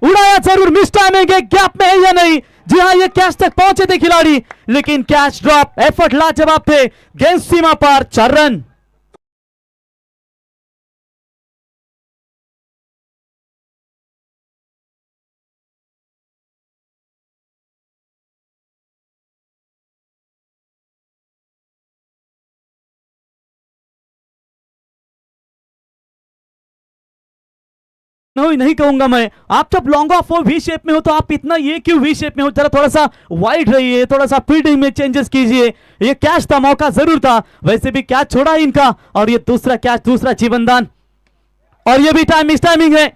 उड़ाया जरूर, मिस टाइमिंग है, गैप में है या नहीं। जी हाँ, ये कैच तक पहुंचे थे खिलाड़ी, लेकिन कैच ड्रॉप, एफर्ट लाजवाब थे, गेंद सीमा पार, 4 रन। नहीं कहूंगा मैं, आप जब लॉन्ग ऑफ हो वी शेप में हो तो आप इतना ये क्यों वी शेप में हो, जरा थोड़ा सा वाइड रहिए, थोड़ा सा फील्डिंग में चेंजेस कीजिए। ये कैच था, मौका जरूर था, वैसे भी कैच छोड़ा ही इनका, और ये दूसरा कैच, दूसरा जीवनदान, और ये भी मिस टाइमिंग है।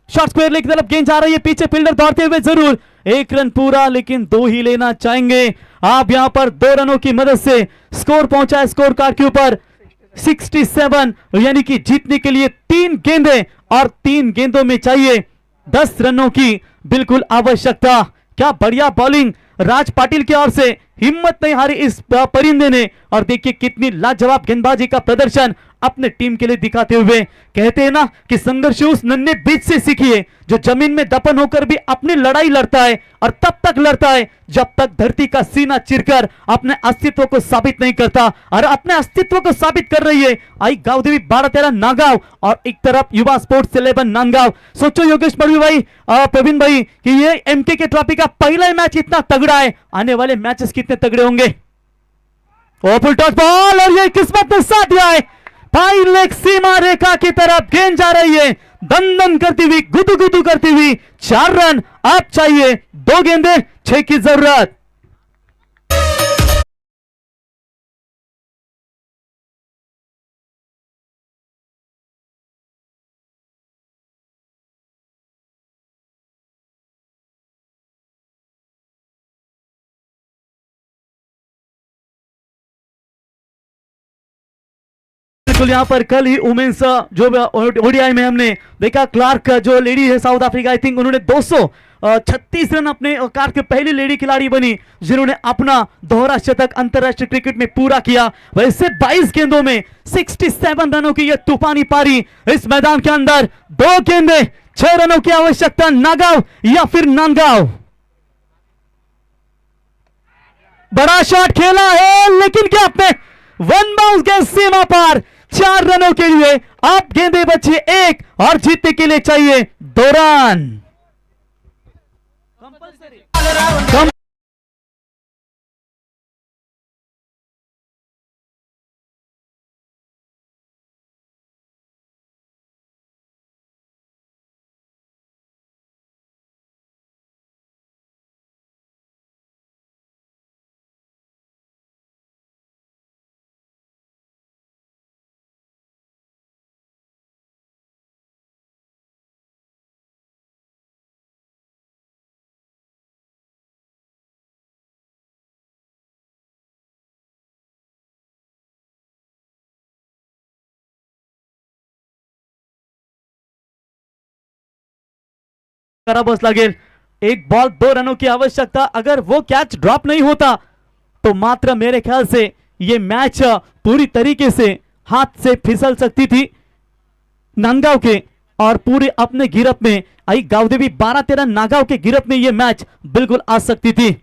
शॉर्ट स्क्वायर लेग की तरफ गेंद जा रही है, पीछे फील्डर दौड़ते हुए जरूर, 1 रन पूरा, लेकिन 2 ही लेना चाहेंगे। आप यहां पर 2 रनों की मदद से स्कोर पहुंचा है स्कोर कार्ड के ऊपर 67, यानी कि जीतने के लिए 3 गेंदें और 3 गेंदों में चाहिए 10 रनों की बिल्कुल आवश्यकता। क्या बढ़िया बॉलिंग राज पाटिल की ओर से, हिम्मत नहीं हारी इस परिंदे ने, और देखिए कितनी लाजवाब गेंदबाजी का प्रदर्शन अपने टीम के लिए दिखाते हुए। कहते हैं ना कि संघर्ष उस नन्हे बीज से सीखिए जो जमीन में दफन होकर भी अपनी लड़ाई लड़ता है, और तब तक लड़ता है जब तक धरती का सीना चिरकर अपने अस्तित्व को साबित नहीं करता, और अपने अस्तित्व को साबित कर रही है आई गावदेवी 12-13 नागांव, और एक तरफ युवा स्पोर्ट्स 11 नांदगांव। सोचो योगेश मरवी भाई, प्रवीण भाई, कि ये एमके ट्रॉफी का पहला मैच इतना तगड़ा है, आने वाले मैचेस कितने तगड़े होंगे। ओपन टॉस बॉल, और ये किस्मत ने साथ दिया है, फाइन लेग सीमा रेखा की तरफ गेंद जा रही है, दन दन करती हुई, गुदू गुदू करती हुई, 4 रन। अब चाहिए 2 गेंदें, 6 की जरूरत। बिल्कुल यहाँ पर कल ही वुमेन्स जो ओडीआई में हमने देखा, क्लार्क जो लेडी है साउथ अफ्रीका, आई थिंक उन्होंने 236 रन अपने कार के पहली लेडी खिलाड़ी बनी जिन्होंने अपना दोहरा शतक अंतरराष्ट्रीय क्रिकेट में पूरा किया। वैसे 22 गेंदों में 67 रनों की यह तूफानी पारी इस मैदान के अंदर, 2 गेंदें, 6 रनों की आवश्यकता, नागांव या फिर नांदगांव। बड़ा शॉट खेला है, लेकिन क्या आपने 1 बाउंस गेंद सीमा पार, 4 रनों के लिए। अब गेंदें बची 1 और जीतने के लिए चाहिए 2 रन। करावंच लागेल, 1 बॉल 2 रनों की आवश्यकता। अगर वो कैच ड्रॉप नहीं होता तो मात्र मेरे ख्याल से ये मैच पूरी तरीके से हाथ से फिसल सकती थी नांदगांव के, और पूरे अपने गिरफ्त में आई गावदेवी 12-13 नागांव के गिरफ्त में ये मैच बिल्कुल आ सकती थी।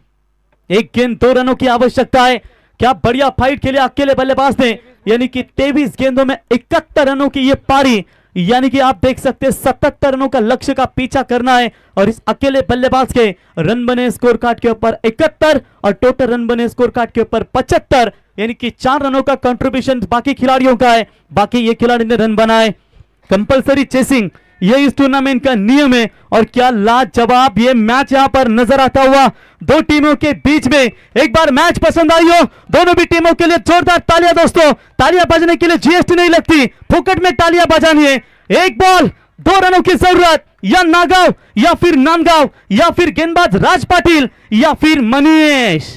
1 गेंद 2 रनों की आवश्यकता है। क्या बढ़िया फाइट खेले अकेले बल्लेबाज ने, यानी कि 23 गेंदों में 71 रनों की ये पारी, यानी कि आप देख सकते हैं 77 रनों का लक्ष्य का पीछा करना है, और इस अकेले बल्लेबाज के रन बने स्कोर कार्ड के ऊपर 71 और टोटल रन बने स्कोर कार्ड के ऊपर 75, यानी कि 4 रनों का कंट्रीब्यूशन बाकी खिलाड़ियों का है, बाकी ये खिलाड़ी ने रन बनाए। कंपलसरी चेसिंग ये इस टूर्नामेंट का नियम है, और क्या लाजवाब ये मैच यहां पर नजर आता हुआ 2 टीमों के बीच में। एक बार मैच पसंद आई हो दोनों भी टीमों के लिए जोरदार तालियां दोस्तों, तालियां बजाने के लिए जीएसटी नहीं लगती, फुकट में तालियां बजानी है। 1 बॉल 2 रनों की जरूरत, या नागाव या फिर नांदगाव या फिर गेंदबाज राज पाटिल या फिर मनीष।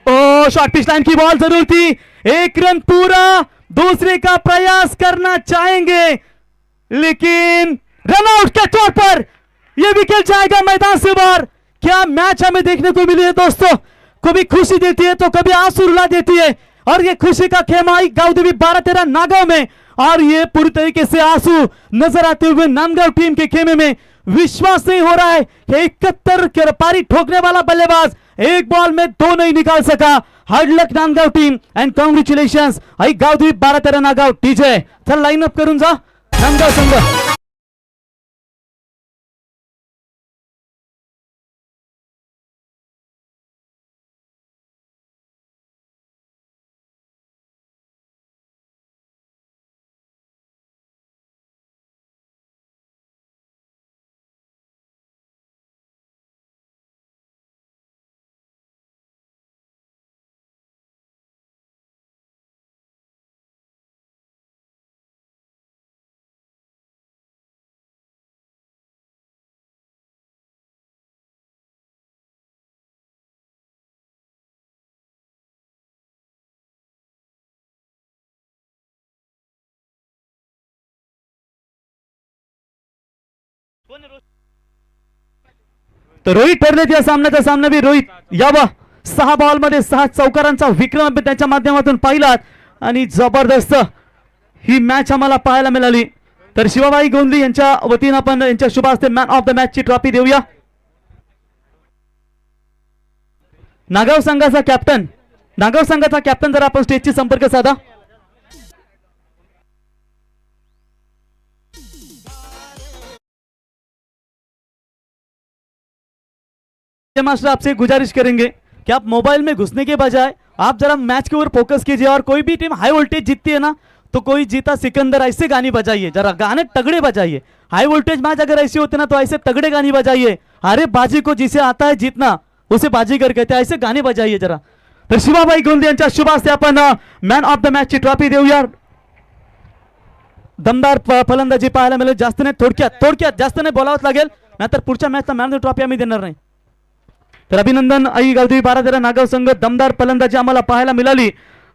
ओ शॉर्ट पिच लाइन की बॉल जरूर थी, एक रन पूरा, दूसरे का प्रयास करना चाहेंगे लेकिन रन आउट के तौर पर यह विकेट जाएगा मैदान से बाहर। क्या मैच हमें देखने को मिली है दोस्तों, कभी खुशी देती है तो कभी आंसू रुला देती है, और ये खुशी का खेमा गांव 12-13 नागांव में, और ये पूरी तरीके से आंसू नजर आते हुए नांदगांव टीम के खेमे में। विश्वास नहीं हो रहा है कि 71 पारी ठोकने वाला बल्लेबाज एक बॉल में 2 नहीं निकाल सका। हार्ड लक नांदगाव टीम एंड कॉन्ग्रॅच्युलेशन्स गाव 12-13 नागाव। टीजे चल लाईन अप करून जा नांदगाव संघ। तर रोहित ठरलेत या सामन्याचा सामनावीर रोहित यावा। 6 बॉल मध्ये 6 चौकारांचा विक्रम आपण त्याच्या माध्यमातून पाहिलात आणि जबरदस्त ही मॅच आम्हाला पाहायला मिळाली। तर शिवाबाई गोंदली यांच्या वतीनं आपण यांच्या शुभ हस्ते मॅन ऑफ द मॅच ची ट्रॉफी देऊया। नागाव संघाचा कॅप्टन जर आपण स्टेजची संपर्क साधा। मास्टर आपसे गुजारिश करेंगे कि आप मोबाइल में घुसने के बजाय आप जरा मैच के ऊपर फोकस कीजिए, और कोई भी टीम हाई वोल्टेज जीतती है ना तो कोई जीता सिकंदर ऐसे गाने बजाइए, जरा गाने तगड़े बजाइए। हाई वोल्टेज मैच अगर ऐसी होते ना तो ऐसे तगड़े गाने बजाइए। अरे बाजी को जिसे आता है जीतना उसे बाजीगर कहते हैं, ऐसे गाने बजाइए जरा। तर शिवाबाई गोंदे यांच्या शुभ हस्ते आपण मॅन ऑफ द मॅच ची ट्रॉफी देऊया। दमदार फलंदाजी पाहायला मिळेल। जास्त नाही, थोडक्यात जास्त नाही बोलावंच लागेल, नाहीतर पुढच्या मॅचला मॅन ऑफ द ट्रॉफी आम्ही देणार नाही। तर अभिनंदन गाव 12-13 नागाव संघ, दमदार फलंदाजी आम्हाला पाहायला मिळाली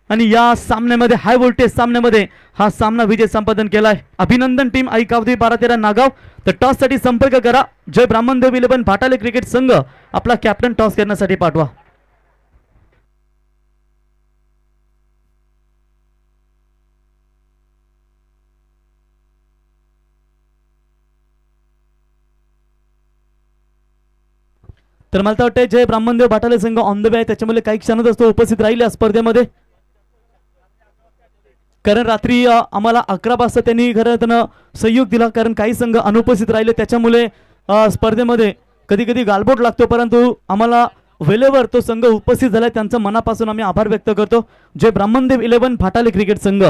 आणि या सामन्यामध्ये हाय व्होल्टेज सामन्यामध्ये हा सामना विजय संपादन केलाय। अभिनंदन टीम गाव 12-13 नागाव। तर टॉस साठी संपर्क करा। जय ब्राह्मणदेव 11 भाटाले क्रिकेट संघ आपला कॅप्टन टॉस करण्यासाठी पाठवा। तर मला वाटतं जय ब्राह्मणदेव भाटाले संघ ऑन द वे आहे, त्याच्यामुळे काही क्षणातच तो उपस्थित राहील या स्पर्धेमध्ये। कारण रात्री आम्हाला 11 वाजता त्यांनी खरं सहयोग दिला, कारण काही संघ अनुपस्थित राहिले, त्याच्यामुळे स्पर्धेमध्ये कधी कधी गालबोट लागतो, परंतु आम्हाला वेळेवर तो संघ उपस्थित झाला, त्यांचा मनापासून आम्ही आभार व्यक्त करतो। जय ब्राह्मणदेव 11 भाटाले क्रिकेट संघ।